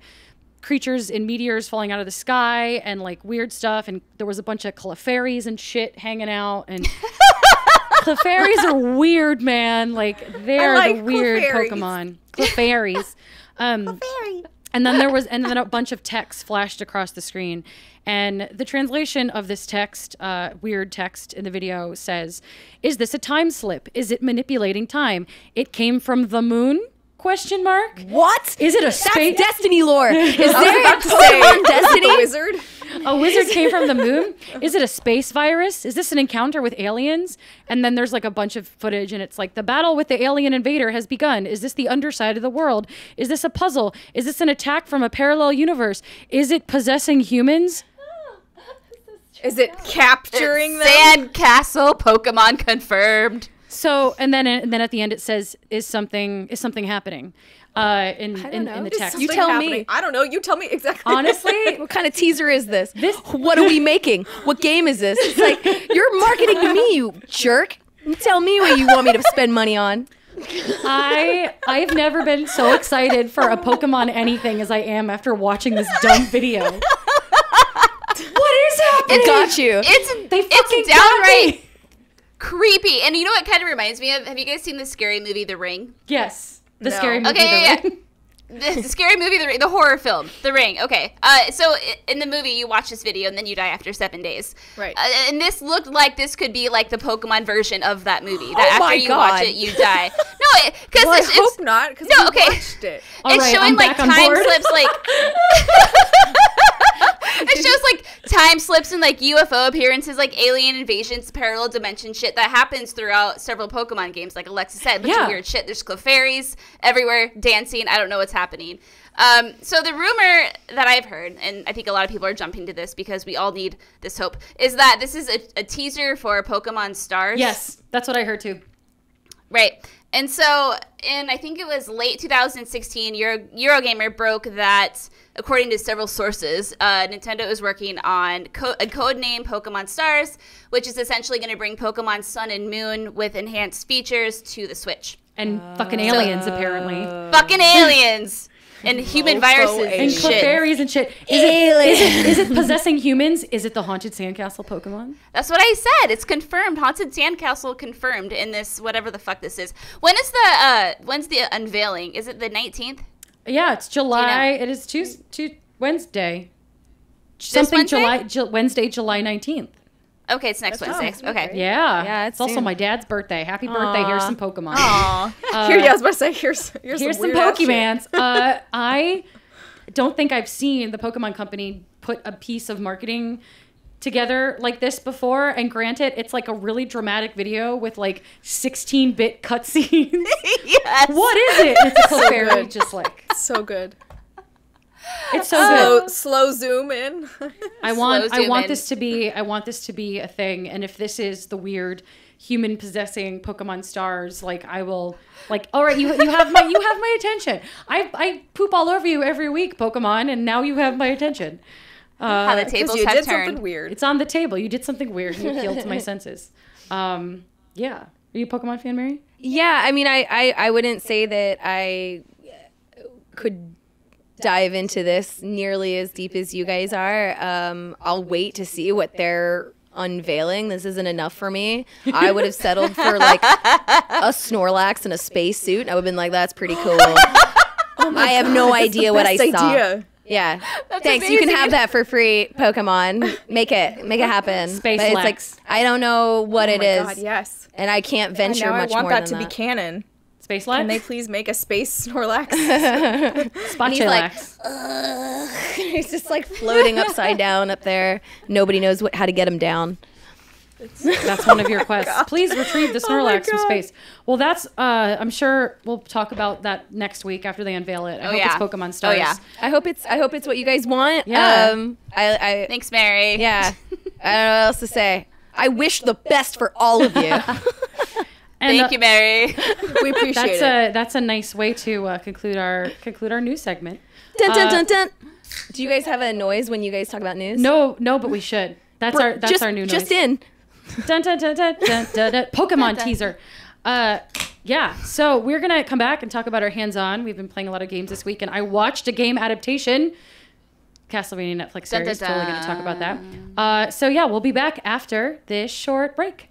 creatures in meteors falling out of the sky and like weird stuff. And there was a bunch of Clefairies and shit hanging out. And Clefairies are weird, man. Like, they're the weird Pokemon. Clefairies. Clefairy. And then then a bunch of text flashed across the screen. And the translation of this text, weird text in the video says, "Is this a time slip? Is it manipulating time? It came from the moon? Question mark. What? Is it a space? That's Destiny lore. Is there a Pokemon Destiny? A wizard? A wizard came from the moon? Is it a space virus? Is this an encounter with aliens?" And then there's like a bunch of footage and it's like, "The battle with the alien invader has begun. Is this the underside of the world? Is this a puzzle? Is this an attack from a parallel universe? Is it possessing humans?" Is it capturing them? Sandcastle Pokemon confirmed. So, and then at the end it says, is something happening in the text. You tell me. I don't know. You tell me exactly. Honestly, what kind of teaser is this? What are we making? What game is this? It's like, you're marketing to me, you jerk. You tell me what you want me to spend money on. I've never been so excited for a Pokemon anything as I am after watching this dumb video. What is happening? It got you. It's downright creepy. And you know what kind of reminds me of? Have you guys seen the scary movie The Ring? Yes. The No. scary movie Okay, The Ring. The scary movie, The Ring, the horror film, The Ring. Okay. So in the movie, you watch this video and then you die after 7 days. Right. And this looked like this could be like the Pokemon version of that movie. That after you watch it, you die. No, because well, I hope not. Because we watched it. It's showing like time slips, like. It shows like time slips and like UFO appearances, like alien invasions, parallel dimension shit that happens throughout several Pokemon games. Like Alexa said, a bunch of weird shit. There's Clefairies everywhere, dancing. I don't know what's happening. So the rumor that I've heard, and I think a lot of people are jumping to this because we all need this hope, is that this is a teaser for Pokemon Stars. Yes, that's what I heard too. Right. And so, I think it was late 2016, Eurogamer broke that, according to several sources, Nintendo is working on a codename Pokemon Stars, which is essentially going to bring Pokemon Sun and Moon with enhanced features to the Switch. And fucking aliens, apparently. Fucking aliens! And human viruses and shit. Clefairies and shit. Is it possessing humans? Is it the Haunted Sandcastle Pokemon? That's what I said. It's confirmed. Haunted Sandcastle confirmed in this, whatever the fuck this is. When's the unveiling? Is it the 19th? Yeah, it's July. It is Wednesday. Something Wednesday? Wednesday, July 19th. Okay, it's next Wednesday. Okay. Yeah. It's also my dad's birthday. Happy birthday. Here's some Pokemon. Aw. I was about to say, here's some Pokemans. I don't think I've seen the Pokemon Company put a piece of marketing together like this before. And granted, it's like a really dramatic video with like 16-bit cutscenes. Yes. What is it? It's a Clefairy, just like. So good. It's so good. Slow zoom in. I want this to be a thing, and if this is the weird human possessing Pokemon stars, like I will, like, all right, you have my attention. I poop all over you every week, Pokemon, and now you have my attention. How the tables you have did turned. something weird. It's on the table. You did something weird. You appealed to my senses. Yeah. Are you a Pokemon fan, Mary? Yeah, I mean, I wouldn't say that I could dive into this nearly as deep as you guys are. I'll wait to see what they're unveiling. This isn't enough for me. I would have settled for like a Snorlax and a spacesuit. I would have been like, that's pretty cool. I have no idea what I saw. Yeah. That's Thanks. amazing. You can have that for free, Pokemon. Make it happen. Space But it's Lex. like I don't know what it is. God, yes. And I can't venture Now I much want more that than to be canon. Space Can they Lex? please make a space Snorlax? Spotchy like, Lex. He's just like floating upside down up there. Nobody knows how to get him down. That's one of your quests. Please retrieve the Snorlax from God. space. Well, that's, I'm sure we'll talk about that next week after they unveil it. I hope it's Pokemon Stars. Oh, yeah. I hope it's what you guys want. Yeah. I Thanks, Mary. yeah. I don't know what else to say. I wish the best for all of you. And, Thank you, Mary. We appreciate it. That's a nice way to conclude our news segment. Dun, dun, dun, dun. Do you guys have a noise when you guys talk about news? No, but we should. That's our new noise. Just in. Dun, dun, dun, dun, dun, dun, dun. Pokemon teaser. Yeah, so we're going to come back and talk about our hands-on. We've been playing a lot of games this week, and I watched a game adaptation, Castlevania Netflix series. Dun, dun, dun. Totally going to talk about that. So yeah, we'll be back after this short break.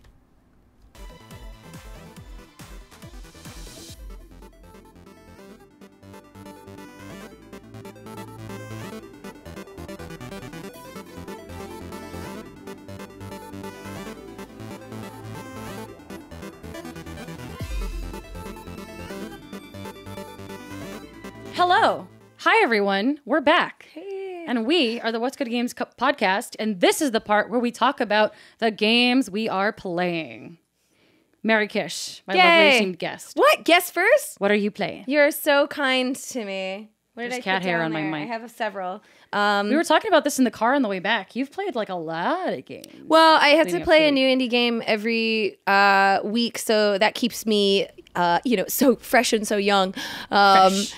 Hello. Hi, everyone. We're back. Hey. And we are the What's Good Games podcast, and this is the part where we talk about the games we are playing. Mary Kish, my lovely Yay. esteemed guest. What? Guess first? What are you playing? You're so kind to me. What did There's I cat put hair down on my there? mic. I have several. We were talking about this in the car on the way back. You've played like a lot of games. Well, I have leading to up play to a it. new indie game every week, so that keeps me, so fresh and so young. Fresh.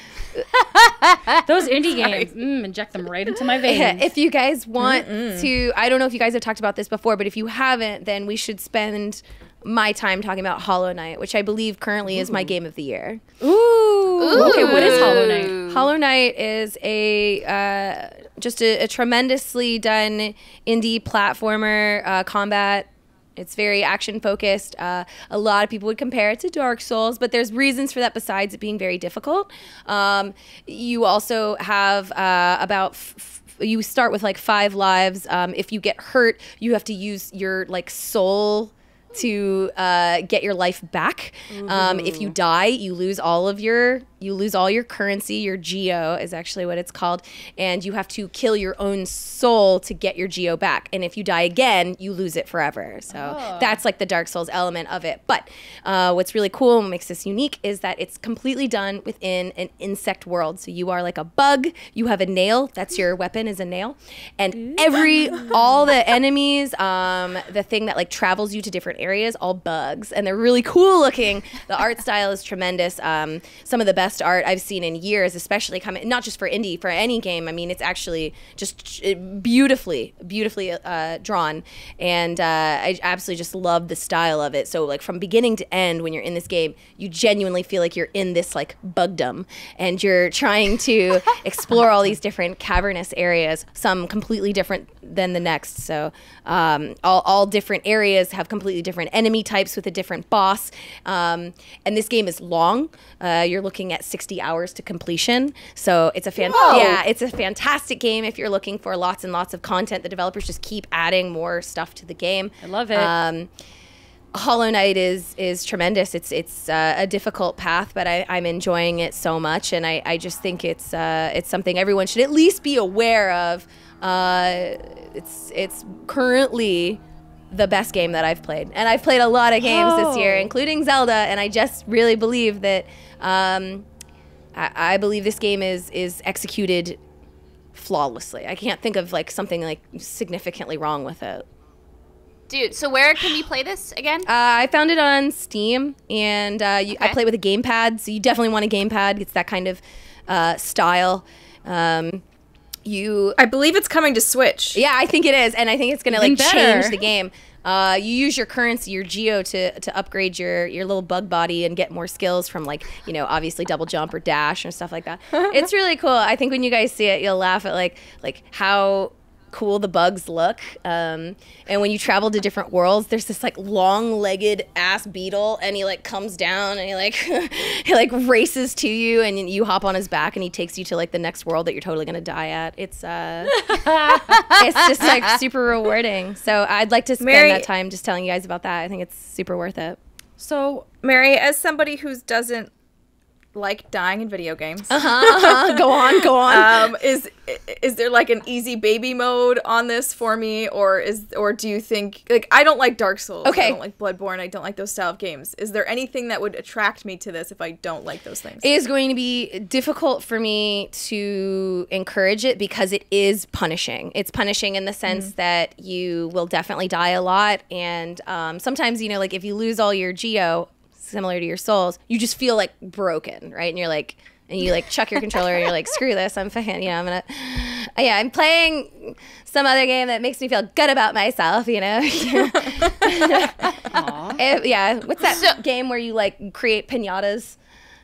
Those indie games, inject them right into my veins. If you guys want to, I don't know if you guys have talked about this before, but if you haven't, then we should spend my time talking about Hollow Knight, which I believe currently is my game of the year. Ooh. Okay, what is Hollow Knight? Hollow Knight is just a tremendously done indie platformer combat. It's very action focused. A lot of people would compare it to Dark Souls, but there's reasons for that besides it being very difficult. You also have you start with like 5 lives. If you get hurt, you have to use your like soul to get your life back. If you die, you lose all your currency. Your geo is actually what it's called, and you have to kill your own soul to get your geo back. And if you die again, you lose it forever. So that's like the Dark Souls element of it. But what's really cool and what makes this unique is that it's completely done within an insect world. So you are like a bug. You have a nail. That's your weapon, is a nail. And all the enemies, the thing that like travels you to different areas, all bugs, and they're really cool looking. The art style is tremendous. Some of the best art I've seen in years, especially coming not just for indie, for any game. I mean, it's actually just beautifully drawn, and I absolutely just love the style of it. So like from beginning to end, when you're in this game, you genuinely feel like you're in this like bugdom, and you're trying to explore all these different cavernous areas, some completely different than the next. So all different areas have completely different enemy types with a different boss. And this game is long. You're looking at 60 hours to completion. So it's it's a fantastic game if you're looking for lots and lots of content. The developers just keep adding more stuff to the game. I love it. Hollow Knight is tremendous. It's a difficult path, but I'm enjoying it so much, and I just think it's something everyone should at least be aware of. It's currently the best game that I've played, and I've played a lot of games this year, including Zelda, and I just really believe that I believe this game is executed flawlessly. I can't think of like something like significantly wrong with it. Dude, so where can we play this again? I found it on Steam, and I play with a gamepad, so you definitely want a gamepad. It's that kind of style. I believe it's coming to Switch. Yeah, I think it is, and I think it's going to like better. change the game. You use your currency, your geo, to upgrade your little bug body and get more skills from like, you know, obviously double jump or dash and stuff like that. It's really cool. I think when you guys see it, you'll laugh at like how cool the bugs look. And when you travel to different worlds, there's this like long-legged ass beetle, and he like comes down and he like he like races to you, and you hop on his back, and he takes you to like the next world that you're totally gonna die at. It's it's just like super rewarding. So I'd like to spend that time just telling you guys about that. I think it's super worth it. So Mary, as somebody who doesn't like dying in video games, Go on. Is there like an easy baby mode on this for me, or do you think, like, I don't like Dark Souls, Okay. I don't like Bloodborne, I don't like those style of games. Is there anything that would attract me to this if I don't like those things? It is going to be difficult for me to encourage it because it is punishing. It's punishing in the sense that you will definitely die a lot, and sometimes, you know, like if you lose all your geo, similar to your souls, you just feel like broken, right? And you're like, and you like chuck your controller and you're like, screw this, I'm fucking, you know, I'm playing some other game that makes me feel good about myself, you know? What's that game where you like create piñatas?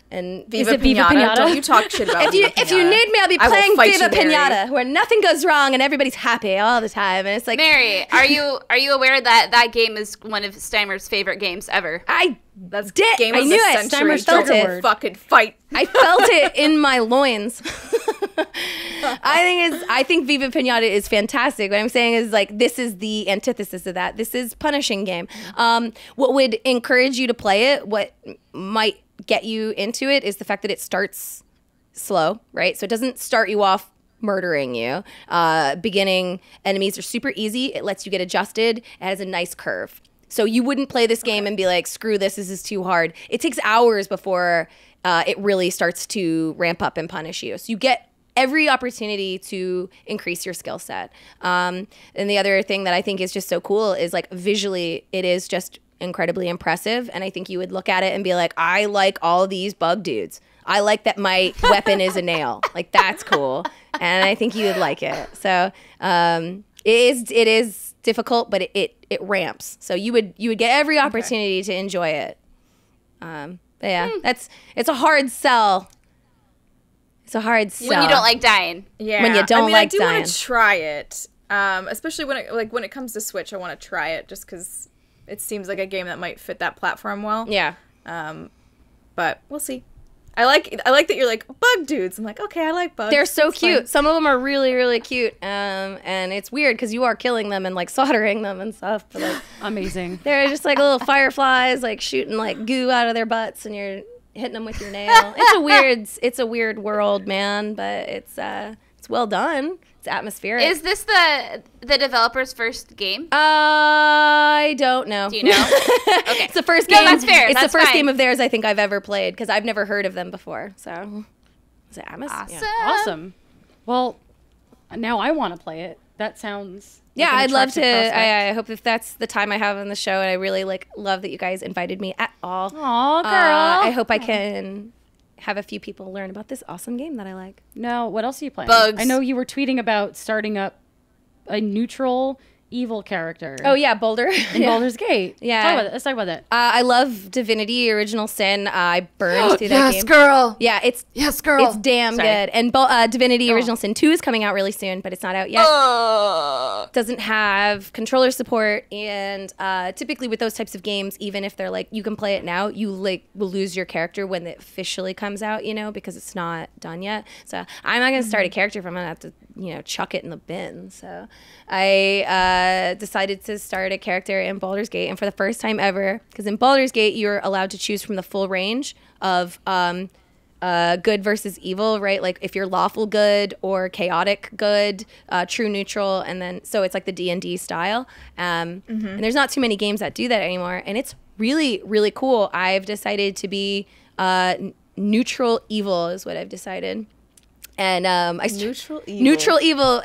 And Is it Viva Pinata? Don't you talk shit about Viva if you need me, I'll be I will playing fight Viva you, Mary. Pinata, where nothing goes wrong and everybody's happy all the time. And it's like, Mary, are you aware that that game is one of Steimer's favorite games ever? That's did. game I of knew the it. century. Steimer felt Don't it. fucking fight. I felt it in my loins. I think Viva Pinata is fantastic. What I'm saying is like this is the antithesis of that. This is punishing game. What would encourage you to play it? What might get you into it is the fact that it starts slow, right? So it doesn't start you off murdering you. Beginning enemies are super easy. It lets you get adjusted. It has a nice curve. So you wouldn't play this game and be like, screw this is too hard. It takes hours before it really starts to ramp up and punish you. So you get every opportunity to increase your skill set. And the other thing that I think is just so cool is like visually, it is just incredibly impressive. And I think you would look at it and be like, I like all these bug dudes. I like that my weapon is a nail. Like that's cool. And I think you would like it. So it is difficult, but it ramps. So you would get every opportunity to enjoy it. But yeah, it's a hard sell. It's a hard sell. When you don't like dying. Yeah. When you don't like I do dying. want to try it. Especially when it comes to Switch, I want to try it just because it seems like a game that might fit that platform well. Yeah. But we'll see. I like that you're like bug dudes. I'm like, okay, I like bugs. They're so It's cute. fine. Some of them are really, really cute. And it's weird because you are killing them and like soldering them and stuff. But like amazing. they're just like little fireflies, like shooting like goo out of their butts, and you're hitting them with your nail. It's a weird world, man. But it's well done. It's atmospheric. Is this the developer's first game? I don't know. Do you know? Okay. It's the first No, game. that's fair. It's That's the first fine. game of theirs I think I've ever played because I've never heard of them before. So, is it Atmos? Awesome. Yeah. Awesome. Well, now I want to play it. That sounds Yeah, like an I'd love to. attractive prospect. I hope if that's the time I have on the show, and I really love that you guys invited me at all. Aw, girl. I hope I can have a few people learn about this awesome game that I like. No, what else are you playing? Bugs. I know you were tweeting about starting up a neutral evil character. Oh yeah, Boulder in Baldur's Gate. Yeah. Talk about it. Let's talk about that. I love Divinity: Original Sin. I burned through that game. girl. Yeah, it's girl. It's damn Sorry. good. And Divinity: Original Sin 2 is coming out really soon, but it's not out yet. Doesn't have controller support, and typically with those types of games, even if they're like you can play it now, you will lose your character when it officially comes out, you know, because it's not done yet. So I'm not gonna start a character if I'm gonna have to, you know, chuck it in the bin. So I decided to start a character in Baldur's Gate, and for the first time ever, because in Baldur's Gate you're allowed to choose from the full range of good versus evil, right? Like if you're lawful good or chaotic good, true neutral, and then so it's like the D&D style. And there's not too many games that do that anymore, and it's really, really cool. I've decided to be neutral evil is what I've decided. And neutral evil,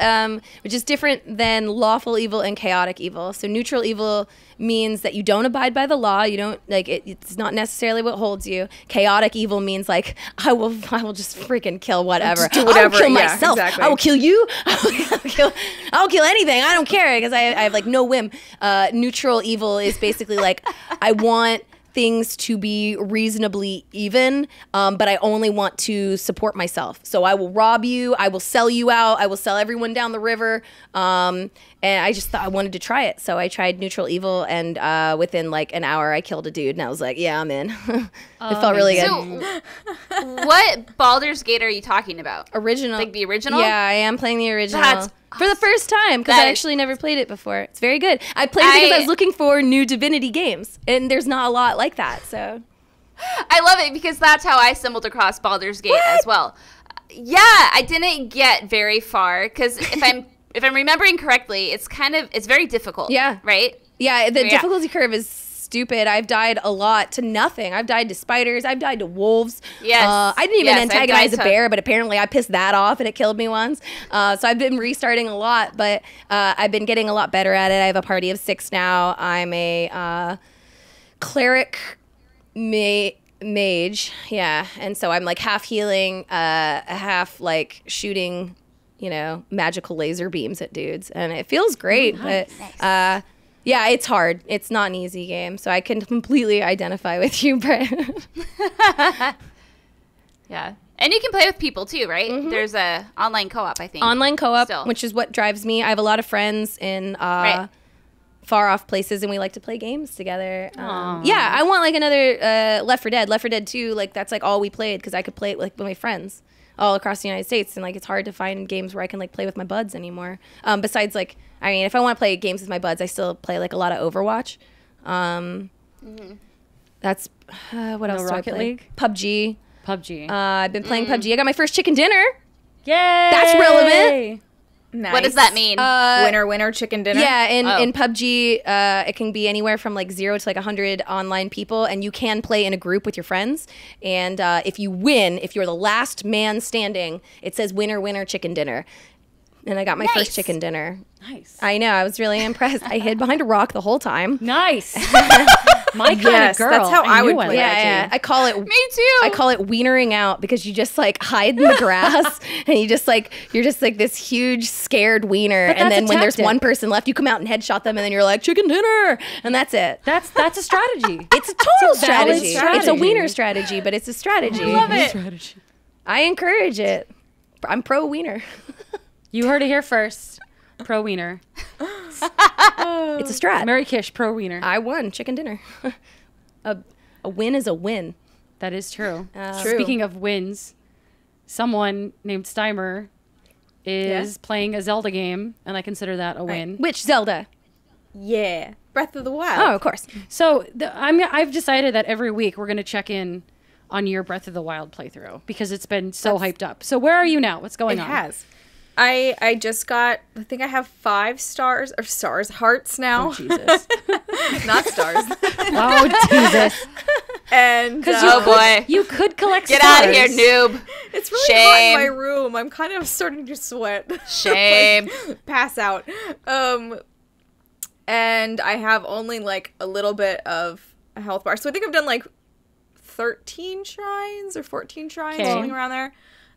which is different than lawful evil and chaotic evil. So neutral evil means that you don't abide by the law. You don't like it, it's not necessarily what holds you. Chaotic evil means like I will just freaking kill whatever. Just do whatever. I will kill Yeah, myself. exactly. I will kill you. I'll kill anything. I don't care because I have like no whim. Neutral evil is basically like I want things to be reasonably even, but I only want to support myself. So I will rob you, I will sell you out, I will sell everyone down the river, and I just thought I wanted to try it. So I tried neutral evil, and within like an hour I killed a dude, and I was like, yeah, I'm in. It felt really good. So, what Baldur's Gate are you talking about? Original. Like the original? Yeah, I am playing the original. That's for the first time, because I actually never played it before. It's very good. I played it because I was looking for new Divinity games, and there's not a lot like that, so. I love it because that's how I stumbled across Baldur's Gate as well. Yeah, I didn't get very far, because if I'm remembering correctly, it's very difficult. Yeah. Right? Yeah, the difficulty curve is stupid. I've died a lot to nothing. I've died to spiders. I've died to wolves. Yes. I didn't even antagonize a bear, but apparently I pissed that off and it killed me once. So I've been restarting a lot, but I've been getting a lot better at it. I have a party of 6 now. I'm a cleric mage. Yeah. And so I'm like half healing, half like shooting, magical laser beams at dudes. And it feels great. Nice. But yeah, it's hard. It's not an easy game, so I can completely identify with you, Brit. Yeah. And you can play with people, too, right? Mm-hmm. There's a online co-op, I think. Online co-op, which is what drives me. I have a lot of friends in far-off places, and we like to play games together. Yeah, I want, like, another Left 4 Dead. Left 4 Dead 2, like, that's, like, all we played, because I could play it, like, with my friends all across the United States, and, like, it's hard to find games where I can, like, play with my buds anymore. Besides, like, I mean, if I want to play games with my buds, I still play, like, a lot of Overwatch. That's, what else do I Rocket play? League? PUBG. I've been playing PUBG. I got my first chicken dinner. Yay! That's relevant. Nice. What does that mean? Winner, chicken dinner? Yeah, in PUBG, it can be anywhere from like 0 to like 100 online people, and you can play in a group with your friends. And if you win, if you're the last man standing, it says winner, chicken dinner. And I got my first chicken dinner. Nice. I know, I was really impressed. I hid behind a rock the whole time. Nice. My kind of girl. That's how I would play yeah. I call it. Me too. I call it wienering out because you just like hide in the grass and you're just like this huge scared wiener, and then when there's one person left, you come out and headshot them, and then you're like chicken dinner, and that's it. That's a strategy. It's a total strategy. strategy. It's a wiener strategy, but it's a strategy. I love it. Strategy. I encourage it. I'm pro wiener. You heard it here first. Pro wiener. It's a strat. Mary Kish, pro wiener. I won chicken dinner. A win is a win. That is true. True. Speaking of wins, someone named Steimer is playing a Zelda game, and I consider that a win. Which Zelda? Yeah. Breath of the Wild. Oh, of course. So I've decided that every week we're going to check in on your Breath of the Wild playthrough because it's been so hyped up. So where are you now? What's going on? It has. I just got, I think I have 5 hearts now. Oh, Jesus. Not stars. Oh, Jesus. And you could collect Get stars. out of here, noob. It's really hot in my room. I'm kind of starting to sweat. Shame. Like, pass out. And I have only like a little bit of a health bar. So I think I've done like 13 shrines or 14 shrines, something around there.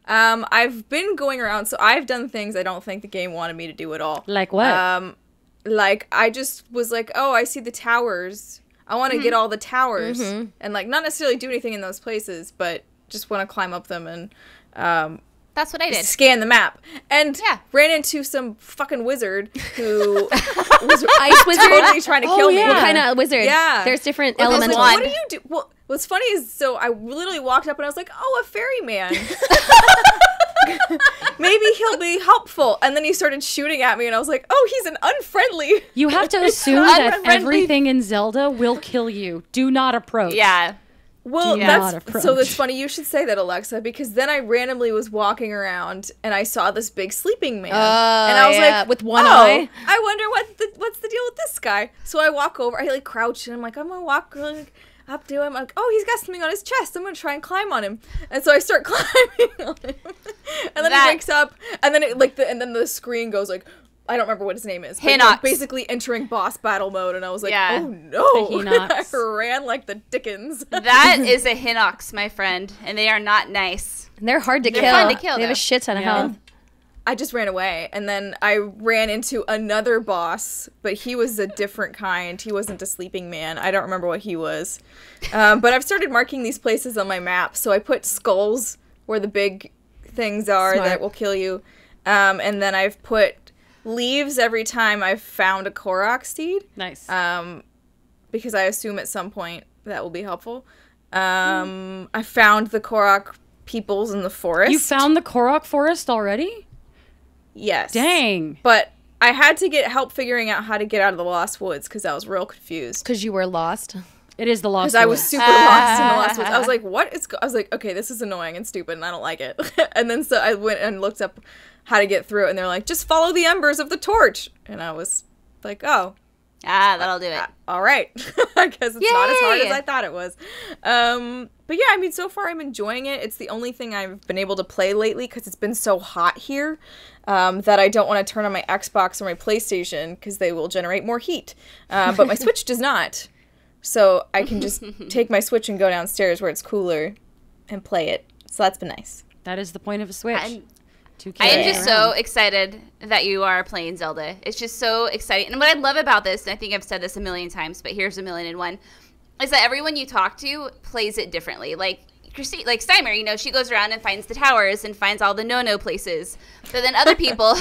I've been going around, so I've done things I don't think the game wanted me to do at all. Like what? Like I just was like, oh, I see the towers. I want to get all the towers and like not necessarily do anything in those places, but just want to climb up them and that's what I did. Scan the map. And ran into some fucking wizard who was ice wizard totally trying to kill me. What kind of wizard? Yeah. There's different Like, elementals. what do you do? Well, what's funny is, so I literally walked up and I was like, oh, a ferryman. Maybe he'll be helpful. And then he started shooting at me and I was like, oh, he's an unfriendly. You have to assume that everything in Zelda will kill you. Do not approach. Yeah. Well, so that's funny you should say that, Alexa, because then I randomly was walking around and I saw this big sleeping man. And I was like, with one eye. I wonder what's the deal with this guy. So I walk over, I like crouch and I'm like, I'm gonna walk really, up to him. I'm like, oh, he's got something on his chest. I'm going to try and climb on him. And so I start climbing on him. And then he wakes up, and then and then the screen goes like, I don't remember what his name is. But Hinox. Basically entering boss battle mode, and I was like, Yeah. oh no. The Hinox. I ran like the Dickens. That is a Hinox, my friend, and they are not nice. And they're hard to They're kill. fun to kill, They have though. a shit ton of Yeah. health. I just ran away, and then I ran into another boss, but he was a different kind. He wasn't a sleeping man. I don't remember what he was. But I've started marking these places on my map, so I put skulls where the big things are Smart. that will kill you. And then I've put leaves every time I've found a Korok seed. Nice. Because I assume at some point that will be helpful. I found the Korok peoples in the forest. You found the Korok forest already? Yes. Dang. But I had to get help figuring out how to get out of the Lost Woods because I was real confused. Because you were lost. It is the Lost Because I was Woods. super lost in the Lost Woods. I was like, what is... I was like, okay, this is annoying and stupid and I don't like it. And then so I went and looked up how to get through it, and they're like, just follow the embers of the torch. And I was like, oh. That'll do it. All right. I guess it's not as hard Yay! as I thought it was. But yeah, I mean, so far I'm enjoying it. It's the only thing I've been able to play lately because it's been so hot here that I don't want to turn on my Xbox or my PlayStation because they will generate more heat. But my Switch does not. So I can just take my Switch and go downstairs where it's cooler and play it. So that's been nice. That is the point of a Switch. To I am carry just it so around. excited that you are playing Zelda. It's just so exciting. And what I love about this, and I think I've said this a million times, but here's a million and one, is that everyone you talk to plays it differently. Like Christine, like Steimer, you know, she goes around and finds the towers and finds all the no-no places. But then other people,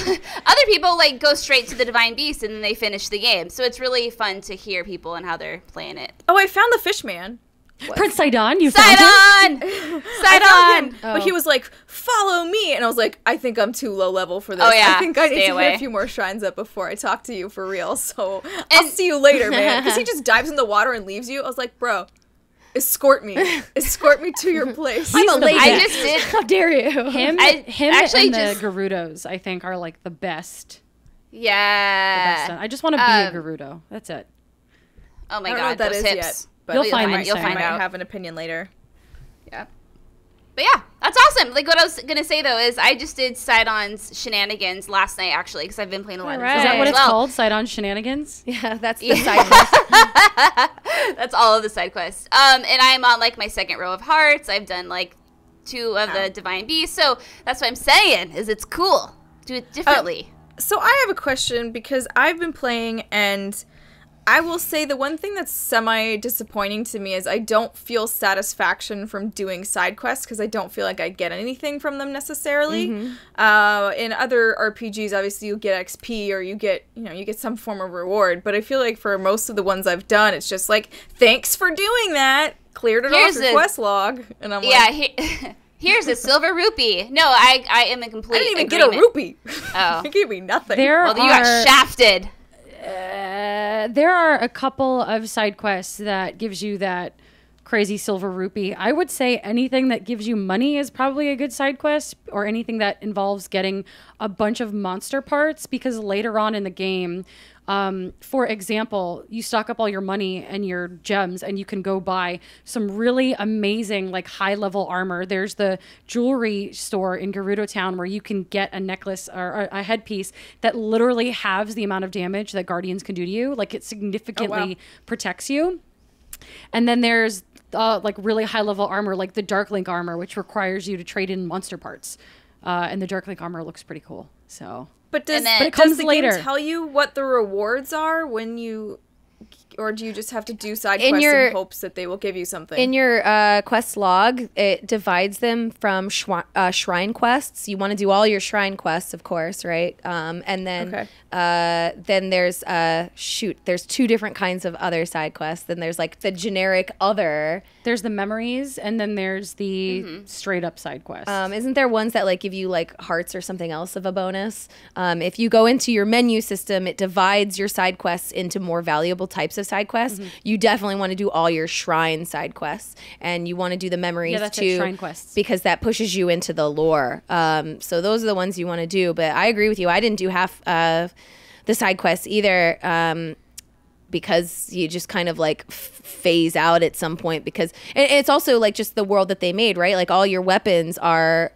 like go straight to the Divine Beast and then they finish the game. So it's really fun to hear people and how they're playing it. Oh, I found the fish man. Prince Sidon, you found him? Sidon! I found him, Oh. but he was like, follow me. And I was like, I think I'm too low level for this. Oh, yeah. I think I need Stay to away. hit a few more shrines up before I talk to you for real. So I'll see you later, man. Because he just dives in the water and leaves you. I was like, bro, escort me. Escort me to your place. I'm a lady. I just did. How dare you? Him, I actually and just- the Gerudos, I think, are like the best. Yeah. I just want to be a Gerudo. That's it. Oh my I don't know god, what that those is hips. yet. But You'll find I them You'll soon. find might out. have an opinion later. Yeah. But yeah, that's awesome. Like what I was gonna say though is I just did Sidon's shenanigans last night actually because I've been playing a lot of Alright. Is Zelda that what as it's well. called? Sidon Shenanigans? Yeah, that's the side quest. That's all of the side quests. And I'm on like my second row of hearts. I've done like 2 of the Divine Beasts. So that's what I'm saying is it's cool. Do it differently. So I have a question because I've been playing and I will say the one thing that's semi-disappointing to me is I don't feel satisfaction from doing side quests because I don't feel like I get anything from them necessarily. In other RPGs, obviously you get XP or you get some form of reward, but I feel like for most of the ones I've done, it's just like, thanks for doing that, cleared it Here's off your a- quest log, and I'm Yeah, like, here's a silver rupee. No, I am in complete I didn't even agreement. get a rupee. Oh. They gave me nothing. There Well, you got shafted. There are a couple of side quests that gives you that crazy silver rupee. I would say anything that gives you money is probably a good side quest, or anything that involves getting a bunch of monster parts, because later on in the game, for example, you stock up all your money and your gems and you can go buy some really amazing, like high level armor. There's the jewelry store in Gerudo Town where you can get a necklace or a headpiece that literally halves the amount of damage that guardians can do to you. Like it significantly protects you. And then there's like really high level armor, like the Darklink armor, which requires you to trade in monster parts. And the Darklink armor looks pretty cool. So But does, And then- But it comes the later. game tell you what the rewards are when you, or do you just have to do side In quests your- in hopes that they will give you something? In your quest log, it divides them from shrine quests. You want to do all your shrine quests, of course, right? And then there's there's 2 different kinds of other side quests. Then there's like the generic other. there's the memories, and then there's the straight up side quest. Isn't there ones that like give you like hearts or something else of a bonus? If you go into your menu system, it divides your side quests into more valuable types of side quests. You definitely want to do all your shrine side quests, and you want to do the memories Yeah, that's it, too, shrine quests. because that pushes you into the lore. So those are the ones you want to do. But I agree with you. I didn't do half of the side quests either. because you just kind of like phase out at some point, because it's also like just the world that they made, right? Like all your weapons are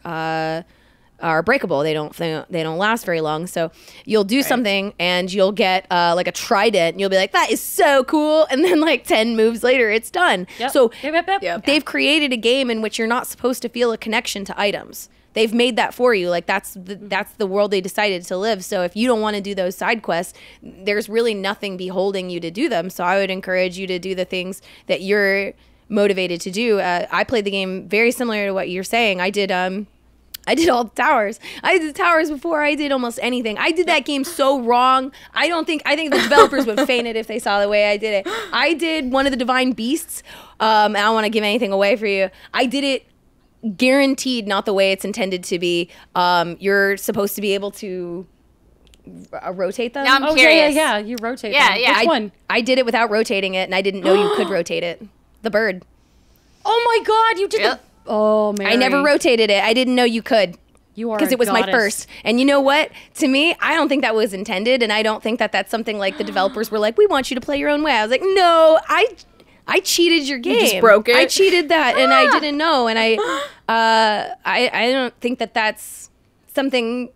breakable. They don't last very long. So you'll do something and you'll get like a trident and you'll be like, that is so cool. And then like 10 moves later, it's done. Yep. So Yep. they've created a game in which you're not supposed to feel a connection to items. They've made that for you. Like that's the world they decided to live. So if you don't want to do those side quests, there's really nothing beholding you to do them. So I would encourage you to do the things that you're motivated to do. I played the game very similar to what you're saying. I did all the towers. I did the towers before I did almost anything. I did that game so wrong. I think the developers would faint it if they saw the way I did it. I did one of the divine beasts. I don't want to give anything away for you. I did it guaranteed not the way it's intended to be. You're supposed to be able to rotate them. Now I'm curious. Yeah. You rotate Yeah, them. yeah. Which one? I did it without rotating it, and I didn't know you could rotate it. The bird. Oh my God, you did Yep. Oh, Mary. I never rotated it. I didn't know you could. You are because it was my goddess. first. And you know what? To me, I don't think that was intended, and I don't think that that's something like the developers were like, we want you to play your own way. I was like, no, I cheated your game. You just broke it? I cheated that, and I didn't know. And I don't think that that's something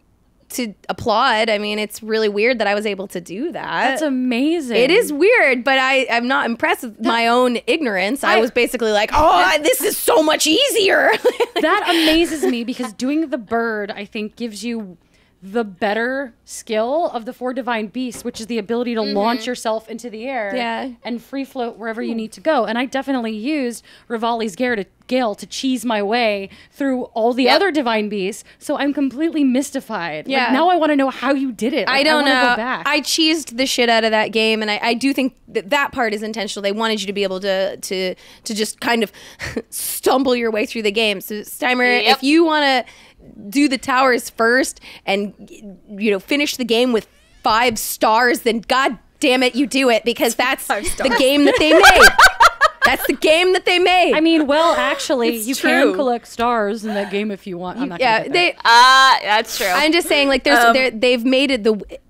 to applaud. I mean, it's really weird that I was able to do that. That's amazing. It is weird, but I'm not impressed with my own ignorance. I was basically like, oh, this is so much easier. That amazes me because doing the bird, I think, gives you the better skill of the 4 divine beasts, which is the ability to launch yourself into the air and free float wherever you need to go. And I definitely used Rivali's Gale to cheese my way through all the other divine beasts. So I'm completely mystified. Yeah. Like, now I want to know how you did it. Like, I don't wanna know. Go back. I cheesed the shit out of that game, and I do think that part is intentional. They wanted you to be able to just kind of stumble your way through the game. So Steimer, if you want to do the towers first and finish the game with 5 stars, then god damn it, you do it, because that's the game that they made. That's the game that they made. I mean, well, actually, It's you true. can collect stars in that game if you want. I'm not yeah, gonna get that. That's true. I'm just saying, like, they've made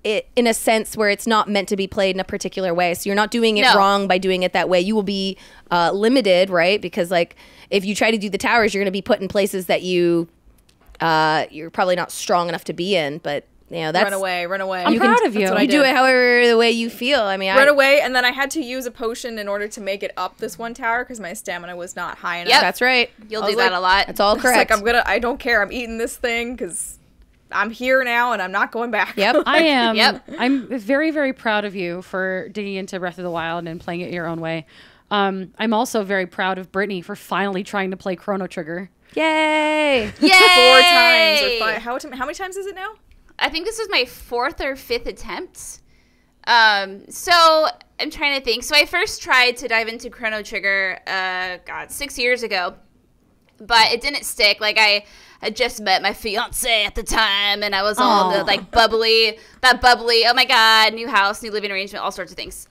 it in a sense where it's not meant to be played in a particular way. So you're not doing it wrong by doing it that way. You will be limited, right? Because like, if you try to do the towers, you're going to be put in places that you're probably not strong enough to be in. But that's Run away. I'm proud of you. That's what I you do did. it however the way you feel. I mean, Run away, and then I had to use a potion in order to make it up this one tower because my stamina was not high enough. Yep. that's right. You'll I do was that like- a lot. That's all It's correct. like I don't care. I'm eating this thing because I'm here now and I'm not going back. Yep. I am. Yep. I'm very, very proud of you for digging into Breath of the Wild and playing it your own way. I'm also very proud of Brittany for finally trying to play Chrono Trigger. Yay! Yay! 4 times or 5. How many times is it now? I think this was my 4th or 5th attempt. So I'm trying to think. So I first tried to dive into Chrono Trigger, 6 years ago, but it didn't stick. Like I had just met my fiance at the time, and I was all the like bubbly. Oh my god, new house, new living arrangement, all sorts of things.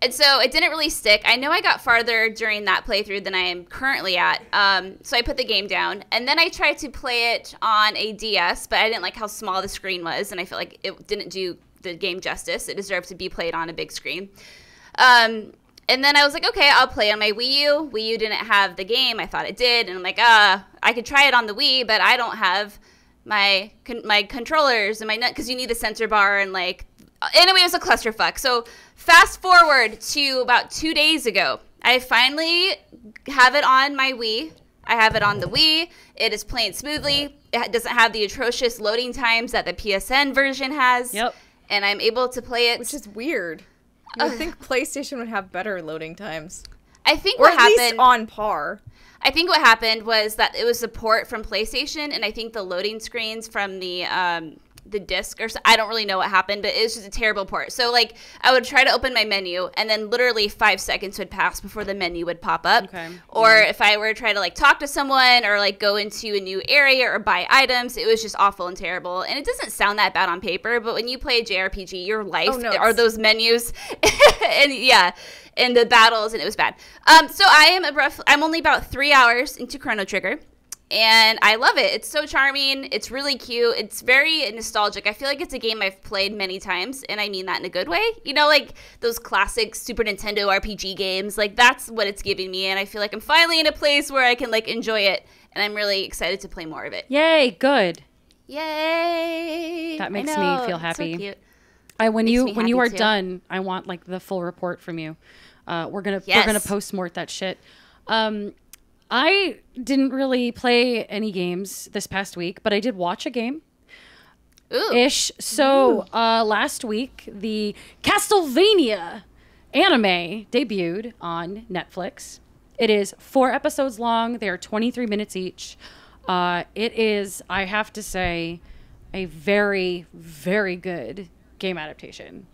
And so it didn't really stick. I know I got farther during that playthrough than I am currently at. So I put the game down. And then I tried to play it on a DS, but I didn't like how small the screen was. And I felt like it didn't do the game justice. It deserved to be played on a big screen. And then I was like, okay, I'll play on my Wii U. Wii U didn't have the game. I thought it did. And I'm like, I could try it on the Wii, but I don't have my controllers and my nut, because you need the sensor bar and like, anyway, it was a clusterfuck. So fast forward to about 2 days ago. I finally have it on my Wii. I have it on the Wii. It is playing smoothly. It doesn't have the atrocious loading times that the PSN version has. Yep. And I'm able to play it. Which is weird. You would think PlayStation would have better loading times. I think Or what at least happened... on par. I think what happened was that it was support from PlayStation, and I think the loading screens from the disc, or I don't really know what happened, but it was just a terrible port. So like I would try to open my menu, and then literally 5 seconds would pass before the menu would pop up. Okay. Or if I were to try to like talk to someone or like go into a new area or buy items, it was just awful and terrible. And it doesn't sound that bad on paper, but when you play a JRPG, your life are those menus, and the battles, and it was bad. So I'm only about 3 hours into Chrono Trigger. and I love it. It's so charming. It's really cute. It's very nostalgic. I feel like it's a game I've played many times, and I mean that in a good way. You know, like those classic Super Nintendo RPG games. Like, that's what it's giving me, and I feel like I'm finally in a place where I can, like, enjoy it, and I'm really excited to play more of it. Yay, good. Yay! That makes me feel happy. So cute. When you are too. done, I want like the full report from you. We're gonna post-mort that shit. I didn't really play any games this past week, but I did watch a game. Ish. So last week, the Castlevania anime debuted on Netflix. It is 4 episodes long. They are 23 minutes each. It is, I have to say, a very, very good game adaptation.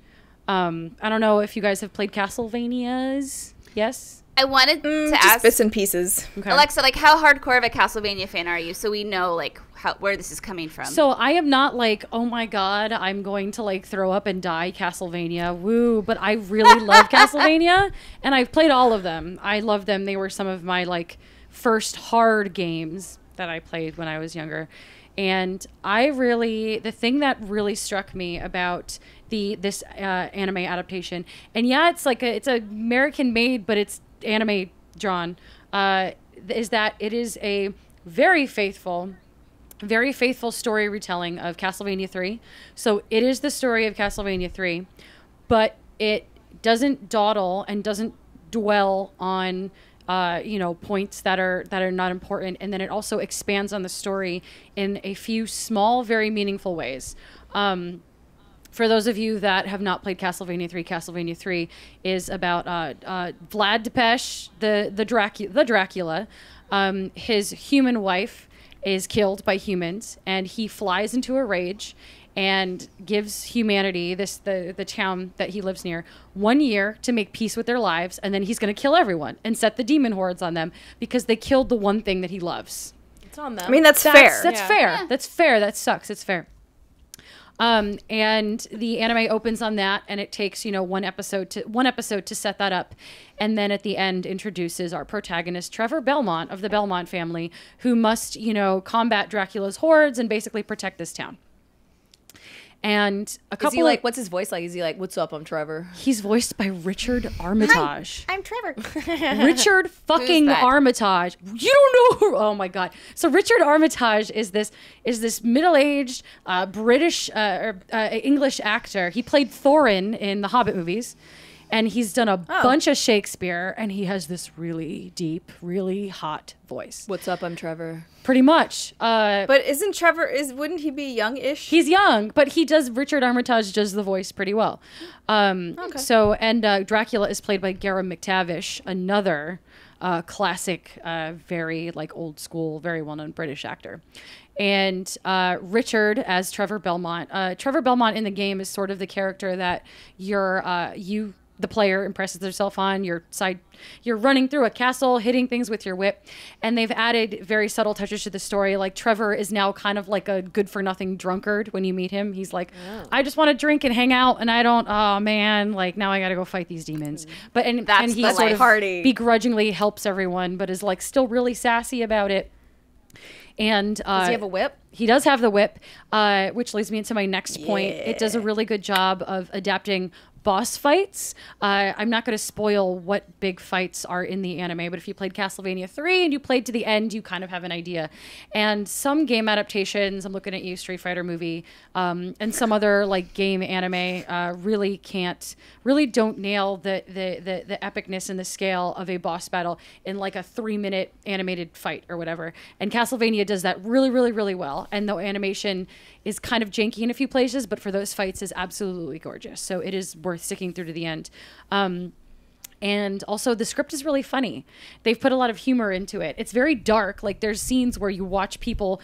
I don't know if you guys have played Castlevanias. Yes? I wanted to just ask bits and pieces. Okay. Alexa, like, how hardcore of a Castlevania fan are you? So we know, like, where this is coming from. So I am not like, oh my God, I'm going to like throw up and die Castlevania. Woo. But I really love Castlevania, and I've played all of them. I love them. They were some of my like first hard games that I played when I was younger. And the thing that really struck me about this anime adaptation, and yeah, it's like it's American made, but it's anime drawn, is that it is a very faithful story retelling of Castlevania 3. So it is the story of Castlevania 3, but it doesn't dawdle and doesn't dwell on points that are not important, and then it also expands on the story in a few small, very meaningful ways. For those of you that have not played Castlevania 3 is about Vlad Tepes, the Dracula. His human wife is killed by humans, and he flies into a rage and gives humanity, the town that he lives near, 1 year to make peace with their lives, and then he's going to kill everyone and set the demon hordes on them because they killed the one thing that he loves. It's on them. I mean, that's fair. That's fair. Yeah. That's fair. That sucks. It's fair. And the anime opens on that, and it takes, one episode to set that up. And then at the end introduces our protagonist, Trevor Belmont of the Belmont family, who must, combat Dracula's hordes and basically protect this town. And is he like, what's his voice like? Is he like, what's up, I'm Trevor? He's voiced by Richard Armitage. Hi, I'm Trevor. Richard fucking Armitage. You don't know who, oh my God. So Richard Armitage is this middle-aged British English actor. He played Thorin in the Hobbit movies. And he's done a bunch of Shakespeare, and he has this really deep, really hot voice. What's up, I'm Trevor? Pretty much. But isn't Trevor, wouldn't he be young-ish? He's young, but Richard Armitage does the voice pretty well. Okay. So, and Dracula is played by Gareth McTavish, another classic, very like old school, very well-known British actor. And Richard as Trevor Belmont. Trevor Belmont in the game is sort of the character that the player impresses herself on. You're running through a castle, hitting things with your whip, and they've added very subtle touches to the story. Like Trevor is now kind of like a good-for-nothing drunkard when you meet him. He's like, I just want to drink and hang out, and I don't. Oh man, like now I got to go fight these demons. But and he sort of begrudgingly helps everyone, but is like still really sassy about it. And does he have a whip? He does have the whip, which leads me into my next point. It does a really good job of adapting boss fights. I'm not going to spoil what big fights are in the anime, but if you played Castlevania 3 and you played to the end, you kind of have an idea. And some game adaptations, I'm looking at you, Street Fighter movie, and some other like game anime really don't nail the epicness and the scale of a boss battle in like a 3-minute animated fight or whatever. And Castlevania does that really, really, really well. And the animation is kind of janky in a few places, but for those fights is absolutely gorgeous. So it is worth sticking through to the end. And also the script is really funny. They've put a lot of humor into it. It's very dark. Like there's scenes where you watch people,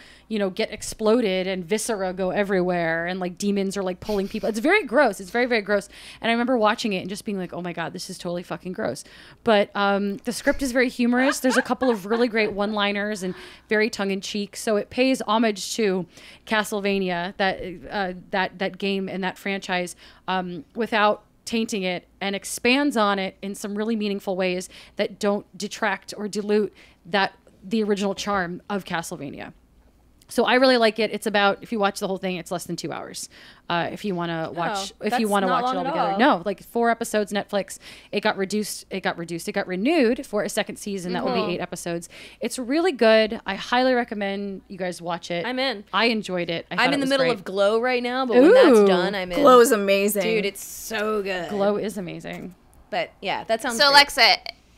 get exploded and viscera go everywhere and like demons are like pulling people. It's very gross. It's very, very gross. And I remember watching it and just being like, oh my God, this is totally fucking gross. But the script is very humorous. There's a couple of really great one-liners and very tongue-in-cheek. So it pays homage to Castlevania, that game and that franchise, without tainting it, and expands on it in some really meaningful ways that don't detract or dilute the original charm of Castlevania. So I really like it. It's about, if you watch the whole thing, it's less than 2 hours. If you want to watch, if you want to watch it all together. No, like 4 episodes, Netflix. It got renewed for a second season. That will be 8 episodes. It's really good. I highly recommend you guys watch it. I'm in. I enjoyed it. I'm in the middle of Glow right now, but when that's done, I'm in. Glow is amazing. Dude, it's so good. Glow is amazing. But yeah, that sounds So, great. Alexa,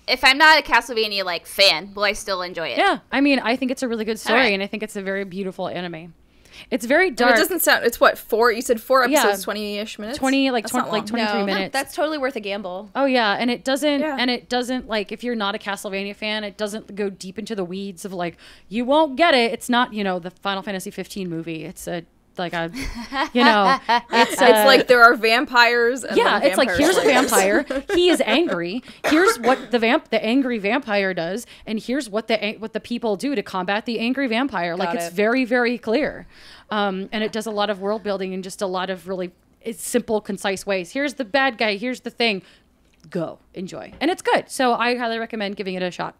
if I'm not a Castlevania like fan, will I still enjoy it? Yeah, I mean, I think it's a really good story, and I think it's a very beautiful anime. It's very dark. It doesn't sound. It's what, 4? You said 4 episodes, Yeah. 20-ish minutes. 23 minutes. That's totally worth a gamble. Oh yeah, and it doesn't like, if you're not a Castlevania fan, it doesn't go deep into the weeds of like, you won't get it. It's not, the Final Fantasy 15 movie. It's it's like there are vampires. And yeah, then it's like, here's a vampire. He is angry. Here's what the angry vampire does, and here's what the people do to combat the angry vampire. Like, it's very, very clear, and it does a lot of world building in just a lot of really simple, concise ways. Here's the bad guy. Here's the thing. Go enjoy, and it's good. So I highly recommend giving it a shot.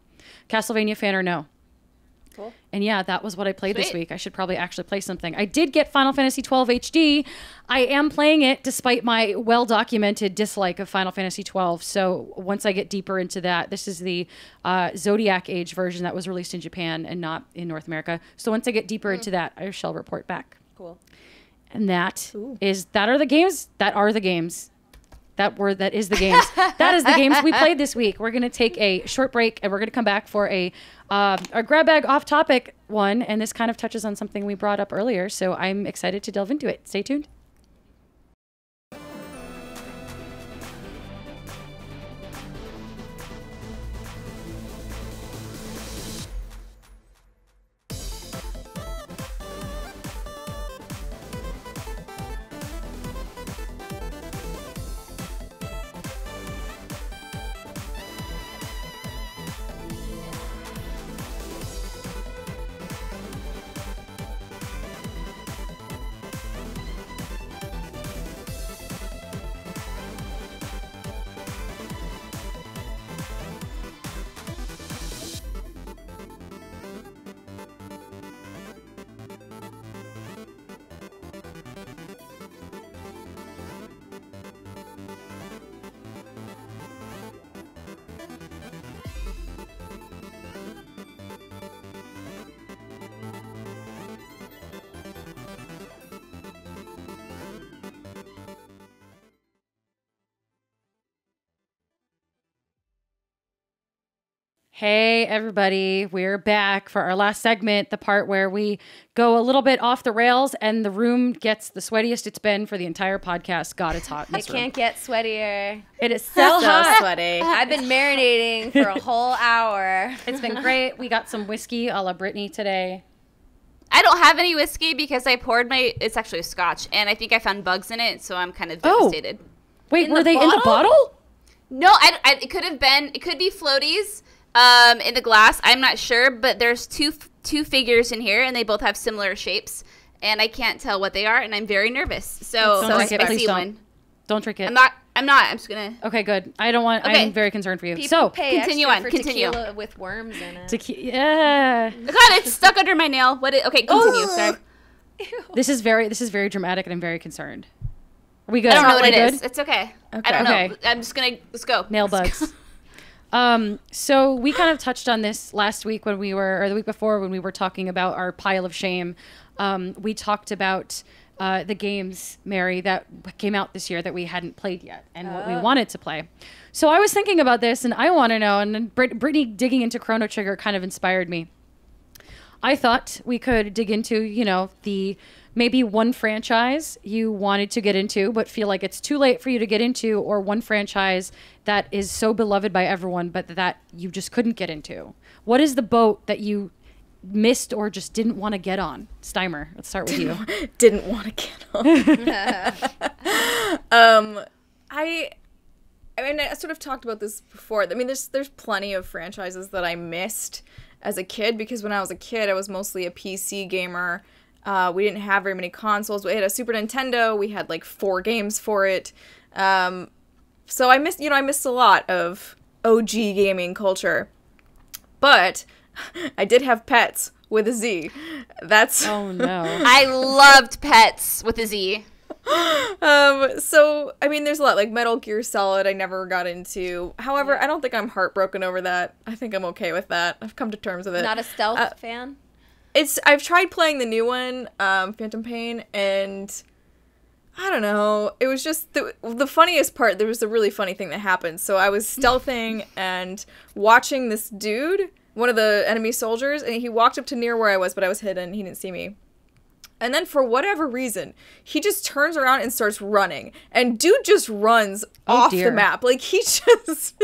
Castlevania fan or no. Cool. And yeah, that was what I played this week. I should probably actually play something. I did get Final Fantasy 12 HD. I am playing it despite my well-documented dislike of Final Fantasy 12. So once I get deeper into that, this is the Zodiac Age version that was released in Japan and not in North America. So once I get deeper into that, I shall report back. Cool. And that are the games. That is the games. That is the games we played this week. We're going to take a short break, and we're going to come back for a grab bag off topic one. And this kind of touches on something we brought up earlier. So I'm excited to delve into it. Stay tuned. Hey, everybody. We're back for our last segment, the part where we go a little bit off the rails and the room gets the sweatiest it's been for the entire podcast. God, it's hot in this room. It can't get sweatier. It is so hot. Sweaty. I've been marinating for a whole hour. It's been great. We got some whiskey a la Brittany today. I don't have any whiskey because I poured it's actually a scotch, and I think I found bugs in it, so I'm kind of devastated. Wait, were they in the bottle? No, it could have been. It could be floaties. In the glass, I'm not sure, but there's two figures in here, and they both have similar shapes, and I can't tell what they are, and I'm very nervous. So don't drink it. I Please see don't. one. Don't drink it. I'm not. I'm just gonna. Okay, good. I don't want. Okay. I'm very concerned for you. People So pay continue extra on. for Continue. tequila with worms in it. Yeah. God, it's stuck under my nail. Okay, continue. Sorry. This is very dramatic, and I'm very concerned. Are we good? I don't know what we it good? is. It's okay. Okay. I don't know. Okay. I'm just gonna let's go. Nail bugs. So we kind of touched on this last week or the week before when we were talking about our pile of shame. We talked about the games, Mary, that came out this year that we hadn't played yet and what we wanted to play. So I was thinking about this, and I want to know, and then Brittany digging into Chrono Trigger kind of inspired me. I thought we could dig into, the maybe one franchise you wanted to get into but feel like it's too late for you to get into, or one franchise that is so beloved by everyone but that you just couldn't get into. What is the boat that you missed or just didn't want to get on? Steimer, let's start with you. Didn't want to get on. I mean, I sort of talked about this before. I mean, there's plenty of franchises that I missed as a kid, because when I was a kid, I was mostly a PC gamer. We didn't have very many consoles. We had a Super Nintendo. We had like 4 games for it. So I missed a lot of OG gaming culture. But I did have pets with a Z. That's Oh no. I loved Pets with a Z. so I mean there's a lot like Metal Gear Solid I never got into. However, I don't think I'm heartbroken over that. I think I'm okay with that. I've come to terms with it. Not a stealth fan? I've tried playing the new one, Phantom Pain, and I don't know. It was just the funniest part. There was a really funny thing that happened. So I was stealthing and watching this dude, one of the enemy soldiers, and he walked up to near where I was, but I was hidden. He didn't see me. And then for whatever reason, he just turns around and starts running. And dude just runs off the map. Like, he just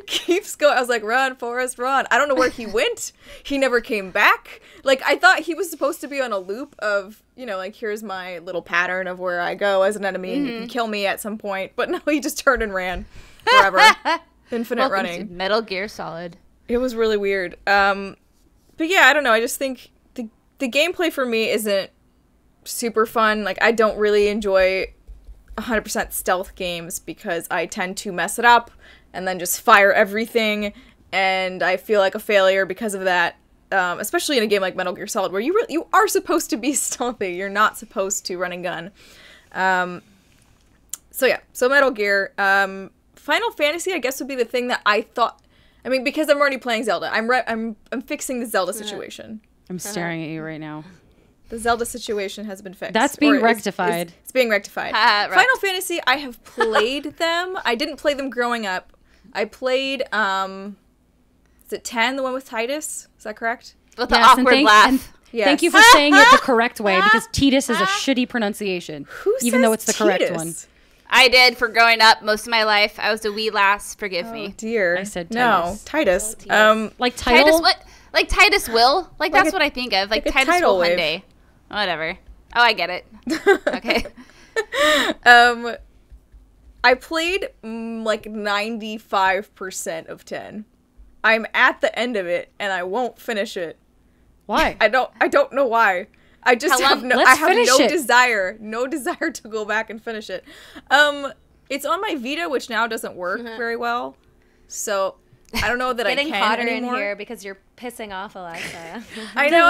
keeps going. I was like, run, Forrest, run. I don't know where he went. He never came back. Like, I thought he was supposed to be on a loop of, you know, like, here's my little pattern of where I go as an enemy and you can kill me at some point. But no, he just turned and ran forever. Infinite running. Metal Gear Solid. It was really weird. But yeah, I don't know. I just think the gameplay for me isn't super fun. Like, I don't really enjoy 100% stealth games because I tend to mess it up and then just fire everything, and I feel like a failure because of that. Especially in a game like Metal Gear Solid, where you are supposed to be stealthy. You're not supposed to run and gun. So yeah, so Metal Gear. Final Fantasy, I guess, would be the thing that I thought. I mean, because I'm already playing Zelda, I'm fixing the Zelda situation. I'm staring at you right now. The Zelda situation has been fixed. That's being rectified. It's being rectified. Final Fantasy, I have played them. I didn't play them growing up. I played, is it 10, the one with Titus? Is that correct? With the awkward laugh. Yes. Thank you for saying it the correct way, because Titus is a shitty pronunciation, even though it's the correct one. I did for growing up most of my life. I was a wee lass. Forgive me. Dear. I said Titus. No, Titus. Like title? Titus what? Like Titus Will? Like that's what I think of. Like Titus Will wave. Hyundai. Whatever. Oh, I get it. Okay. I played like 95% of 10. I'm at the end of it and I won't finish it. Why? I don't know why. I just have no desire to go back and finish it. It's on my Vita, which now doesn't work very well. So I don't know that I can Getting hotter anymore. in here because you're pissing off Alexa. I know.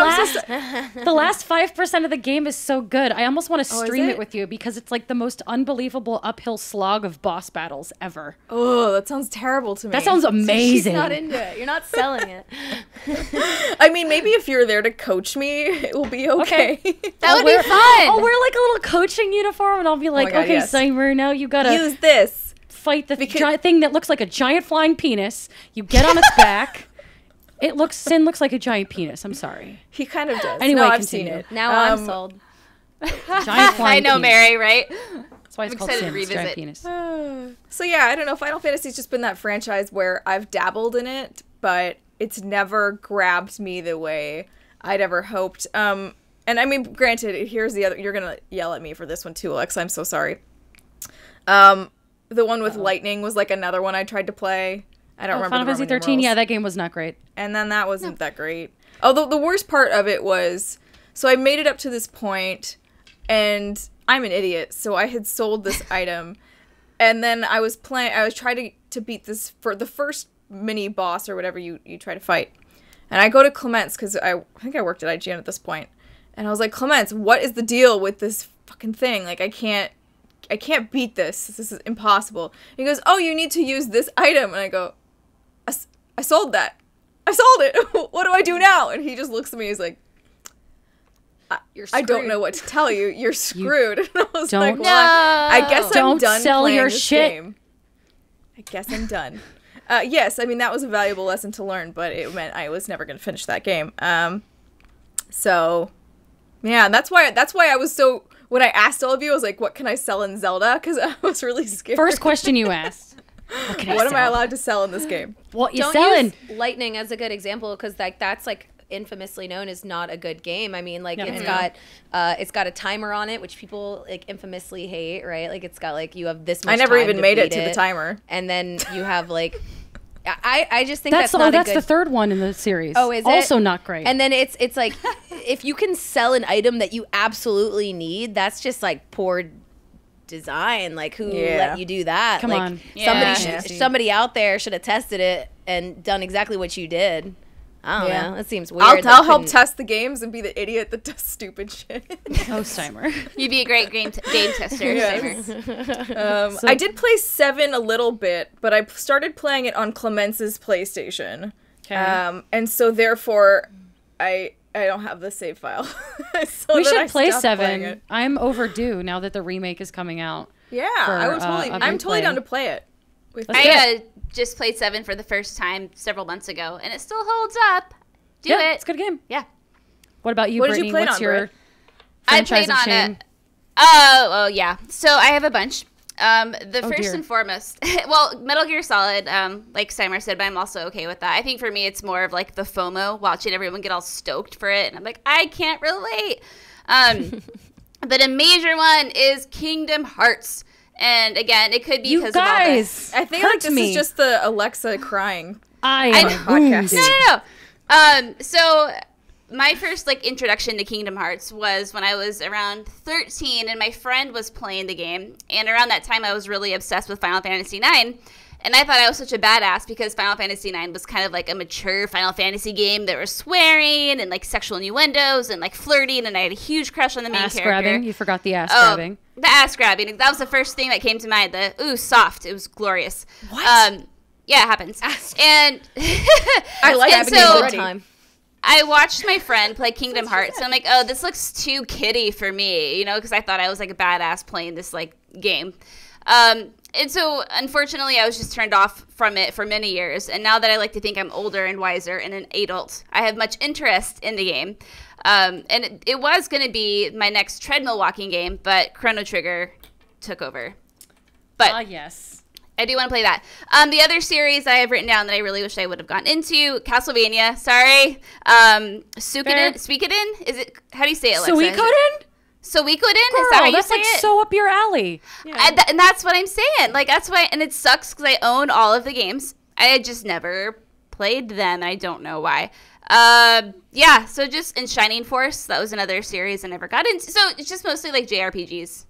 The last 5% of the game is so good. I almost want to stream it it with you because it's like the most unbelievable uphill slog of boss battles ever. Oh, that sounds terrible to me. That sounds amazing. She's not into it. You're not selling it. I mean, maybe if you're there to coach me, it will be okay. That would be fun. I'll wear like a little coaching uniform and I'll be like, God, okay, yes. Steimer, now you gotta use this. Fight the giant thing that looks like a giant flying penis. You get on its back. Sin looks like a giant penis. I'm sorry. He kind of does. Anyway, no, I've continue. seen it. Now I'm sold. Giant flying I know, penis. Mary, right? That's why it's called excited to Sin. Giant revisit. penis. So yeah, I don't know. Final Fantasy's just been that franchise where I've dabbled in it, but it's never grabbed me the way I'd ever hoped. And I mean, granted, here's the other. You're gonna yell at me for this one too, Alex. I'm so sorry. The one with lightning was like another one I tried to play. I don't remember. Final Fantasy 13. Yeah, that game was not great. And then that wasn't that great. Although the worst part of it was, so I made it up to this point, and I'm an idiot, so I had sold this item, and then I was trying to beat this for the first mini boss or whatever you try to fight. And I go to Clement's because I think I worked at IGN at this point, and I was like, Clement's, what is the deal with this fucking thing? Like, I can't beat this. This is impossible. And he goes, oh, you need to use this item. And I go, I sold that. I sold it. What do I do now? And he just looks at me. He's like, I don't know what to tell you. You're screwed. And I was like, well, I guess I'm done playing this game. I guess I'm done. Yes, I mean, that was a valuable lesson to learn, but it meant I was never going to finish that game. So, yeah, that's why I was so... When I asked all of you, I was like, what can I sell in Zelda? Because I was really scared. First question you asked. What am I allowed to sell in this game? What you Don't selling? use Lightning as a good example because that's like infamously known as not a good game. I mean, like it's got a timer on it, which people like infamously hate, right? Like it's got like you have this much. I never time even to made it beat to the timer. and then you have like. I just think that's not that's a good... the third one in the series. Oh, is it? Also not great. And then it's like if you can sell an item that you absolutely need, that's just like poor design. Like who let you do that? Come like, on. Somebody out there should have tested it and done exactly what you did. I don't Yeah. know. That seems weird. I'll help test the games and be the idiot that does stupid shit. Oh, Steimer. You'd be a great game tester. Yes. Steimer. So- I did play 7 a little bit, but I started playing it on Clemence's PlayStation. Okay. And so therefore, I don't have the save file. So We then I should play stopped playing 7. it. I'm overdue now that the remake is coming out. Yeah, for, I'm totally replay. down to play it. With Let's you. I just played 7 for the first time several months ago, and it still holds up. Do Yeah, it. it's a good game. Yeah. What about you, What did you Brittany? play it What's on, your Brit? I franchise played of on shame? it. Oh, yeah. So I have a bunch. The Oh, first dear. and foremost, well, Metal Gear Solid, like Steimer said, but I'm also okay with that. I think for me, it's more of like the FOMO, watching everyone get all stoked for it, and I'm like, I can't relate. But a major one is Kingdom Hearts. And again, it could be You because of all this. guys, I think hurt like this me. is just the Alexa crying. I I am know. wounded. No. So my first like introduction to Kingdom Hearts was when I was around 13, and my friend was playing the game. And around that time, I was really obsessed with Final Fantasy IX. And I thought I was such a badass because Final Fantasy IX was kind of like a mature Final Fantasy game. There was swearing and like sexual innuendos and like flirting, and I had a huge crush on the main Ass character. grabbing. You forgot the ass Oh, grabbing. the ass grabbing. That was the first thing that came to mind. The soft. It was glorious. What? Yeah, it happens. And I like and grabbing so- All the already. time. I watched my friend play Kingdom Hearts, and I'm like, oh, this looks too kiddie for me, you know, because I thought I was like a badass playing this like game. And so, unfortunately, I was just turned off from it for many years. And now that I like to think I'm older and wiser and an adult, I have much interest in the game. And it was going to be my next treadmill walking game, but Chrono Trigger took over. But Yes. I do want to play that. The other series I have written down that I really wish I would have gotten into, Castlevania, sorry. Suikoden? Is it, how do you say it, Alexa? Suikoden? Suikoden? Is Girl, that how you that's say like it? so up your alley. And that's what I'm saying. Like, that's why, and it sucks because I own all of the games. I had just never played them. I don't know why. Yeah, so just in Shining Force, that was another series I never got into. So it's just mostly like JRPGs.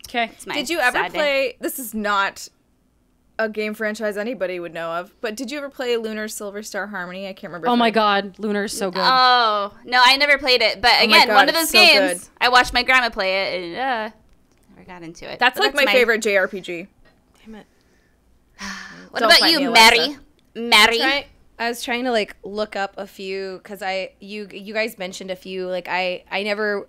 Okay. It's my Did you ever sad day. play? This is not a game franchise anybody would know of, but did you ever play Lunar Silver Star Harmony? I can't remember. Oh if my I- God, Lunar is so good. Oh, no, I never played it. But Oh my again, God, one of it's those so games, good. I watched my grandma play it, and never got into it. That's But like my favorite JRPG. Damn it. What Don't about fight me, you, Alexa. Mary? I was trying to like look up a few because you guys mentioned a few. Like I never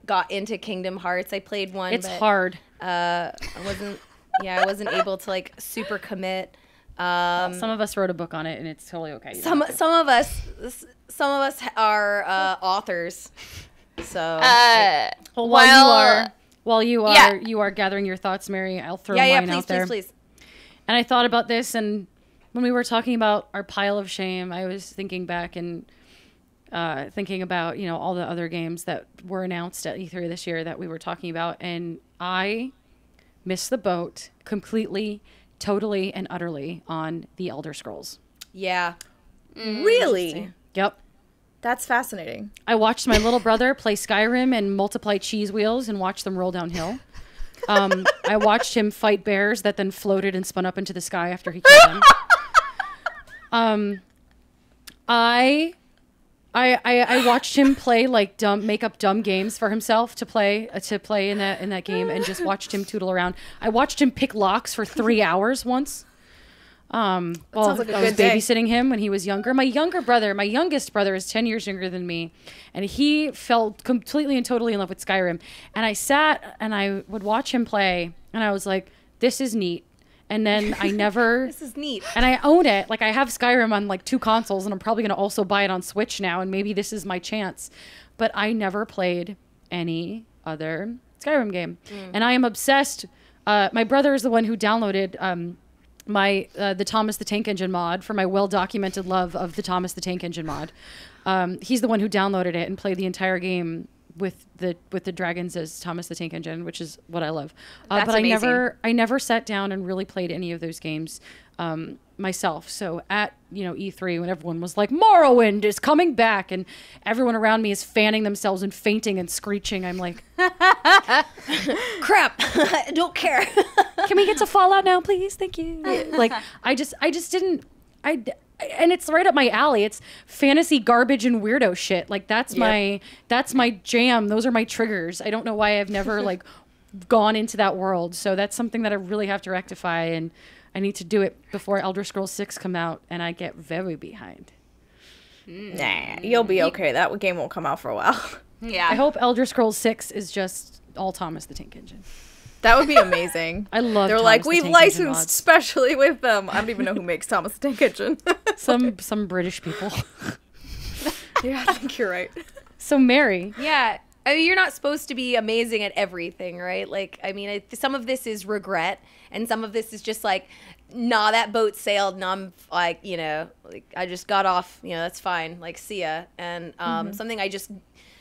got into Kingdom Hearts. I played one. It's but, hard. I wasn't able to like super commit. Some of us wrote a book on it, and it's totally okay. You Some don't have to. some of us are authors. So Well, well, while you are gathering your thoughts, Mary, I'll throw yeah, mine please, out there. please. And I thought about this, and when we were talking about our pile of shame, I was thinking back and thinking about, all the other games that were announced at E3 this year that we were talking about, and I missed the boat completely, totally, and utterly on the Elder Scrolls. Yeah. Really? Yep. That's fascinating. I watched my little brother play Skyrim and multiply cheese wheels and watch them roll downhill. I watched him fight bears that then floated and spun up into the sky after he killed them. I watched him play make up dumb games for himself to play in that game, and just watched him tootle around. I watched him pick locks for 3 hours once. Well, sounds like a I was good day. babysitting him when he was younger. My youngest brother is 10 years younger than me, and he fell completely and totally in love with Skyrim. And I sat and I would watch him play, and I was like, this is neat. And then I never... This is neat. And I own it. Like, I have Skyrim on, 2 consoles, and I'm probably going to also buy it on Switch now, and maybe this is my chance. But I never played any other Skyrim game. And I am obsessed. My brother is the one who downloaded the Thomas the Tank Engine mod for my well-documented love of the Thomas the Tank Engine mod. He's the one who downloaded it and played the entire game with the dragons as Thomas the Tank Engine, which is what I love. That's but amazing. I never sat down and really played any of those games myself. So at E3, when everyone was like, Morrowind is coming back, and everyone around me is fanning themselves and fainting and screeching, I'm like, Crap. I don't care. can we get to Fallout now, please? Thank you. Like, I just didn't. and it's right up my alley. It's fantasy garbage and weirdo shit. Like that's my jam. Those are my triggers. I don't know why I've never like gone into that world. So that's something that I really have to rectify, and I need to do it before Elder Scrolls 6 come out, and I get very behind. Nah, you'll be okay. That game won't come out for a while. Yeah. I hope Elder Scrolls 6 is just all Thomas the Tank Engine. That would be amazing. I love. They're Thomas like, the we've Tank Engine licensed mods. specially with them. I don't even know who makes Thomas the Tank Engine. some British people. Yeah, I think you're right. So Mary, Yeah. I mean, you're not supposed to be amazing at everything, right? Like, I mean, some of this is regret, and some of this is just like, nah, that boat sailed, and I'm like, you know, like I just got off, you know, that's fine, like, see ya. And something I just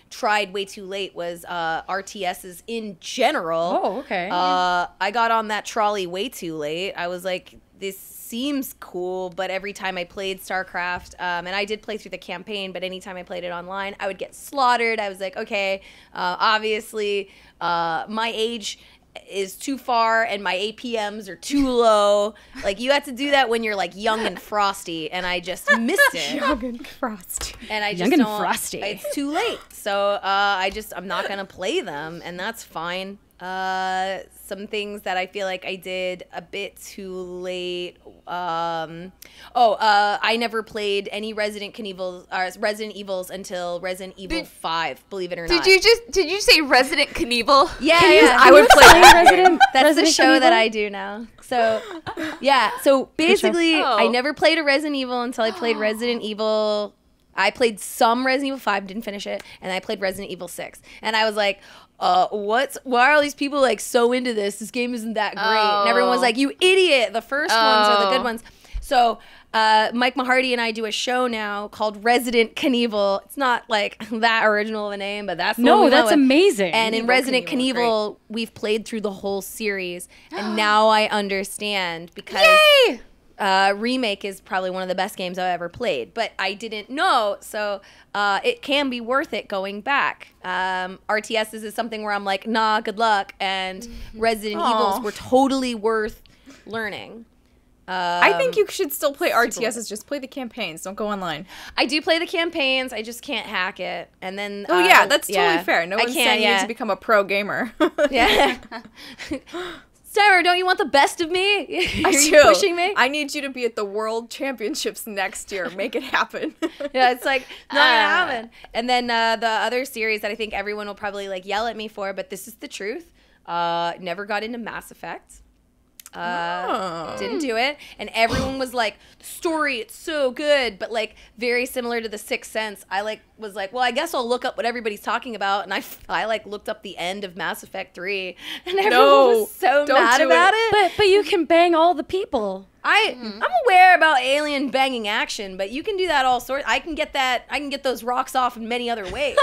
tried way too late was RTSs in general. Oh, okay. I got on that trolley way too late. I was like, this seems cool, but every time I played StarCraft, and I did play through the campaign, but anytime I played it online, I would get slaughtered. I was like, okay, obviously my age is too far and my APMs are too low. Like, you have to do that when you're like young and frosty, and I just missed it. Young and frosty. And I just Young and don't, frosty. It's too late. So I'm not gonna play them, and that's fine. Some things that I feel like I did a bit too late. I never played any Resident Evils until Resident Evil 5. Believe it or not. Did you say Resident Knievel? Yeah, I would play that. That's Resident the show that Knievel? I do now. So, yeah. So basically, Oh. I never played a Resident Evil until I played Resident Evil. I played some Resident Evil 5, didn't finish it, and I played Resident Evil 6. And I was like, why are all these people like so into this? This game isn't that great. And everyone was like, you idiot. The first ones are the good ones. So Mike Mahardy and I do a show now called Resident Knievel. It's not like that original of a name, but that's the one we went that's with. amazing. And in Knievel, Resident Knievel, Knievel, we've played through the whole series, and now I understand because Yay! Remake is probably one of the best games I've ever played, but I didn't know, so it can be worth it going back. RTSs is something where I'm like, nah, good luck, and Resident Evils were totally worth learning. I think you should still play RTSs. Just play the campaigns. Don't go online. I do play the campaigns. I just can't hack it. And then Oh yeah, that's totally fair. No one's saying you need to become a pro gamer. Yeah. Steimer, don't you want the best of me? Are you do. pushing me? I need you to be at the World Championships next year. Make it happen. Yeah, it's like not gonna happen. And then the other series that I think everyone will probably like yell at me for, but this is the truth. Never got into Mass Effect. Didn't do it, and everyone was like, the story, it's so good, but like very similar to The Sixth Sense. I was like, well, I guess I'll look up what everybody's talking about, and I like looked up the end of Mass Effect 3, and everyone was so mad about it. But you can bang all the people. I'm aware about alien banging action, but you can do that all sorts. I can get those rocks off in many other ways.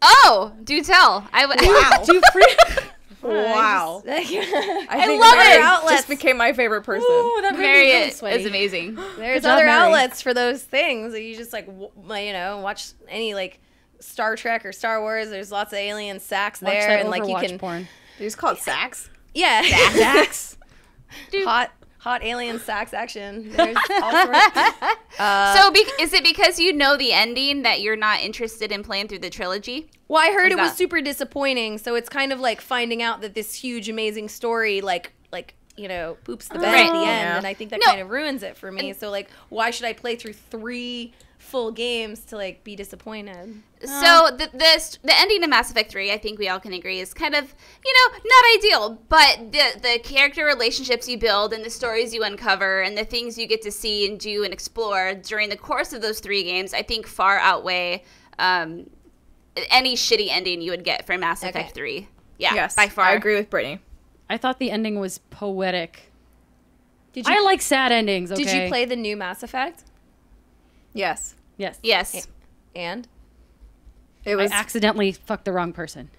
Oh, do tell. Wow. Do free. Wow. I think love Mary it. just became my favorite person. Ooh, that made me Mary really is sweaty. amazing. There's Good job, other Mary. outlets for those things. You just like watch any like Star Trek or Star Wars. There's lots of alien sacks Watch there, that and like you Overwatch can porn. You just call it Sax? yeah, Dax. hot alien sax action. There's all sorts. Is it because you know the ending that you're not interested in playing through the trilogy? Well, I heard it was that? super disappointing. So it's kind of like finding out that this huge, amazing story, like poops the bed at the end, Yeah. and I think that kind of ruins it for me. So like, why should I play through 3 full games to like be disappointed? So the ending of Mass Effect 3, I think we all can agree, is kind of, not ideal. But the character relationships you build and the stories you uncover and the things you get to see and do and explore during the course of those 3 games, I think far outweigh any shitty ending you would get from Mass Effect 3. Yeah, Yes, by far. I agree with Brittany. I thought the ending was poetic. Did you I like sad endings. Okay. Did you play the new Mass Effect? Yes. Yes. Yes. And It I was accidentally fucked the wrong person.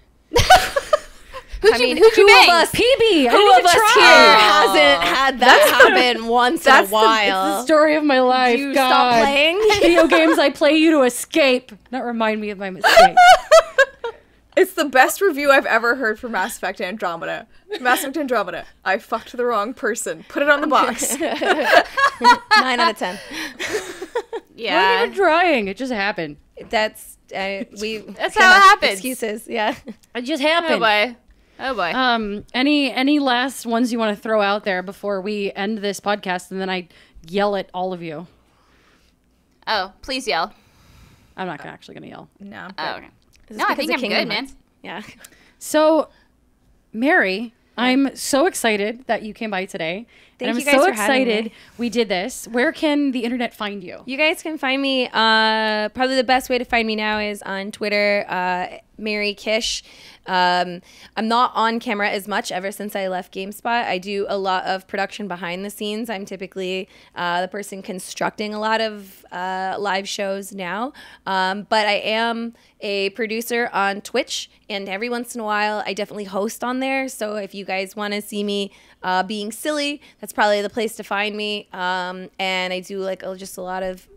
Who'd you bang? PB. Who of us here hasn't had that happen once in a It's the while? story of my life. You God. stop playing? Video games I play you to escape, not remind me of my mistake. It's the best review I've ever heard for Mass Effect Andromeda. Mass Effect Andromeda. I fucked the wrong person. Put it on the box. 9 out of 10. Yeah. Not even trying. It just happened. That's how it happens. Excuses, yeah. It just Oh happened. boy. Oh boy. Any last ones you want to throw out there before we end this podcast, and then I yell at all of you? Oh, please yell. I'm not actually gonna yell. No. Oh, okay. Is this No, I because think of I'm Kingdom good, man. Hearts? Yeah. So, Mary, I'm so excited that you came by today. Thank and you I'm guys so for having excited me. we did this. Where can the internet find you? You guys can find me. Probably the best way to find me now is on Twitter, Mary Kish. I'm not on camera as much ever since I left GameSpot. I do a lot of production behind the scenes. I'm typically the person constructing a lot of live shows now. But I am a producer on Twitch, and every once in a while I definitely host on there. So if you guys want to see me being silly, that's probably the place to find me. And I do like just a lot of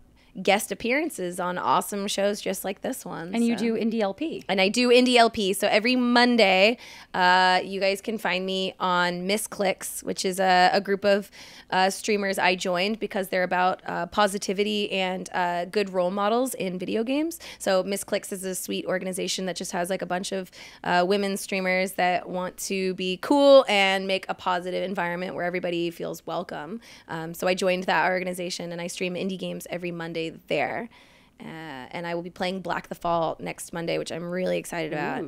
guest appearances on awesome shows just like this one. And you do Indie LP. And I do Indie LP. So every Monday, you guys can find me on Miss Clicks, which is a group of streamers I joined because they're about positivity and good role models in video games. So Miss Clicks is a sweet organization that just has like a bunch of women streamers that want to be cool and make a positive environment where everybody feels welcome. So I joined that organization, and I stream indie games every Monday there. And I will be playing Black the Fall next Monday, which I'm really excited about.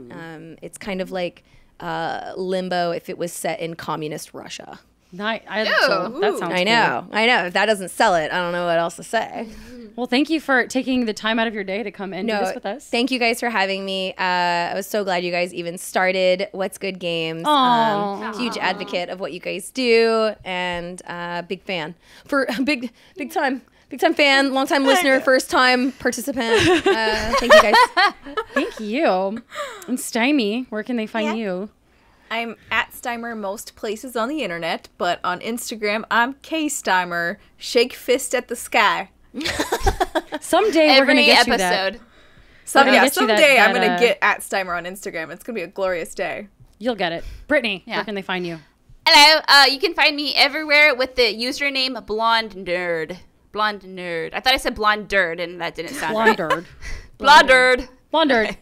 It's kind of like Limbo if it was set in communist Russia. That sounds I know. If that doesn't sell it, I don't know what else to say. cool. Well, thank you for taking the time out of your day to come and do this with us. Thank you guys for having me. I was so glad you guys even started What's Good Games. Huge advocate of what you guys do, and big fan. Big time fan, long time listener, first time participant. Thank you guys. Thank you. And Steimer, where can they find you? I'm at Steimer most places on the internet, but on Instagram, I'm K Steimer. Shake fist at the sky. Someday we're gonna get you that. episode. Someday I'm going to get at Steimer on Instagram. It's going to be a glorious day. You'll get it. Brittany, Yeah. where can they find you? Hello. You can find me everywhere with the username Blonde Nerd. Blonde Nerd. I thought I said Blonde Nerd, and that didn't sound right. Blonde Blonde Blondered.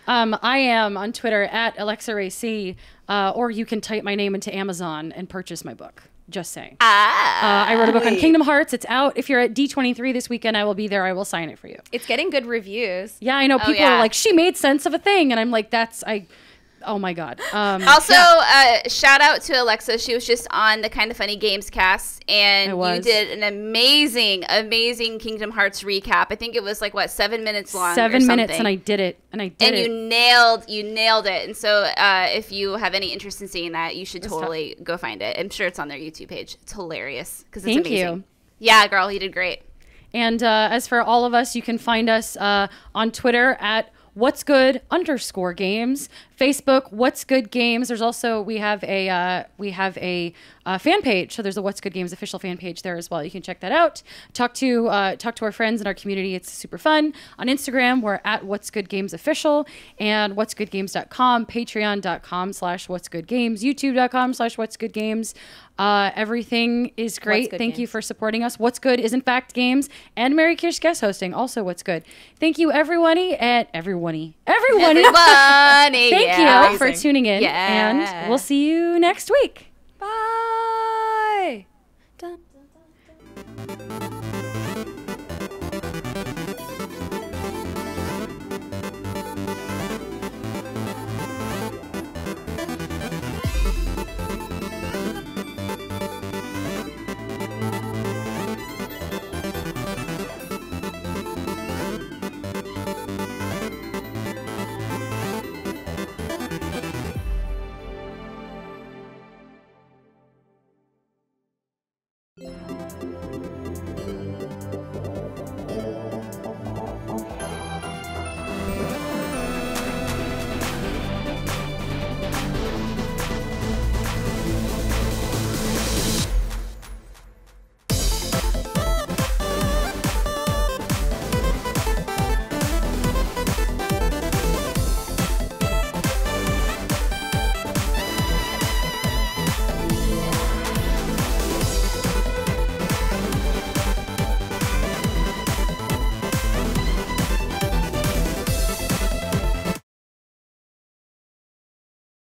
I am on Twitter at AlexaRayC, or you can type my name into Amazon and purchase my book. Just saying. I wrote a book on Kingdom Hearts. It's out. If you're at D23 this weekend, I will be there. I will sign it for you. It's getting good reviews. Yeah, I know. People yeah. are like, she made sense of a thing. And I'm like, oh my God. Also, shout out to Alexa. She was just on the Kind of Funny Games cast, and you did an amazing Kingdom Hearts recap. I think it was like 7 minutes long. 7 minutes, and I did it. And you nailed it. And so, if you have any interest in seeing that, you should totally go find it. I'm sure it's on their YouTube page. It's hilarious because it's amazing. Thank you. Yeah, girl, you did great. And as for all of us, you can find us on Twitter at What's Good _games, Facebook What's Good Games. There's also we have a fan page, so there's a What's Good Games official fan page there as well. You can check that out. Talk to our friends in our community. It's super fun. On Instagram, we're at What's Good Games official, and what'sgoodgames.com, patreon.com/what'sgoodgames, youtube.com/what'sgoodgames. Everything is great. Thank you for supporting us. What's Good is in fact games, and Mary Kish guest hosting. Also, What's Good. Thank you, everybody. Thank you for tuning in, and we'll see you next week. Bye. Dun, dun, dun, dun.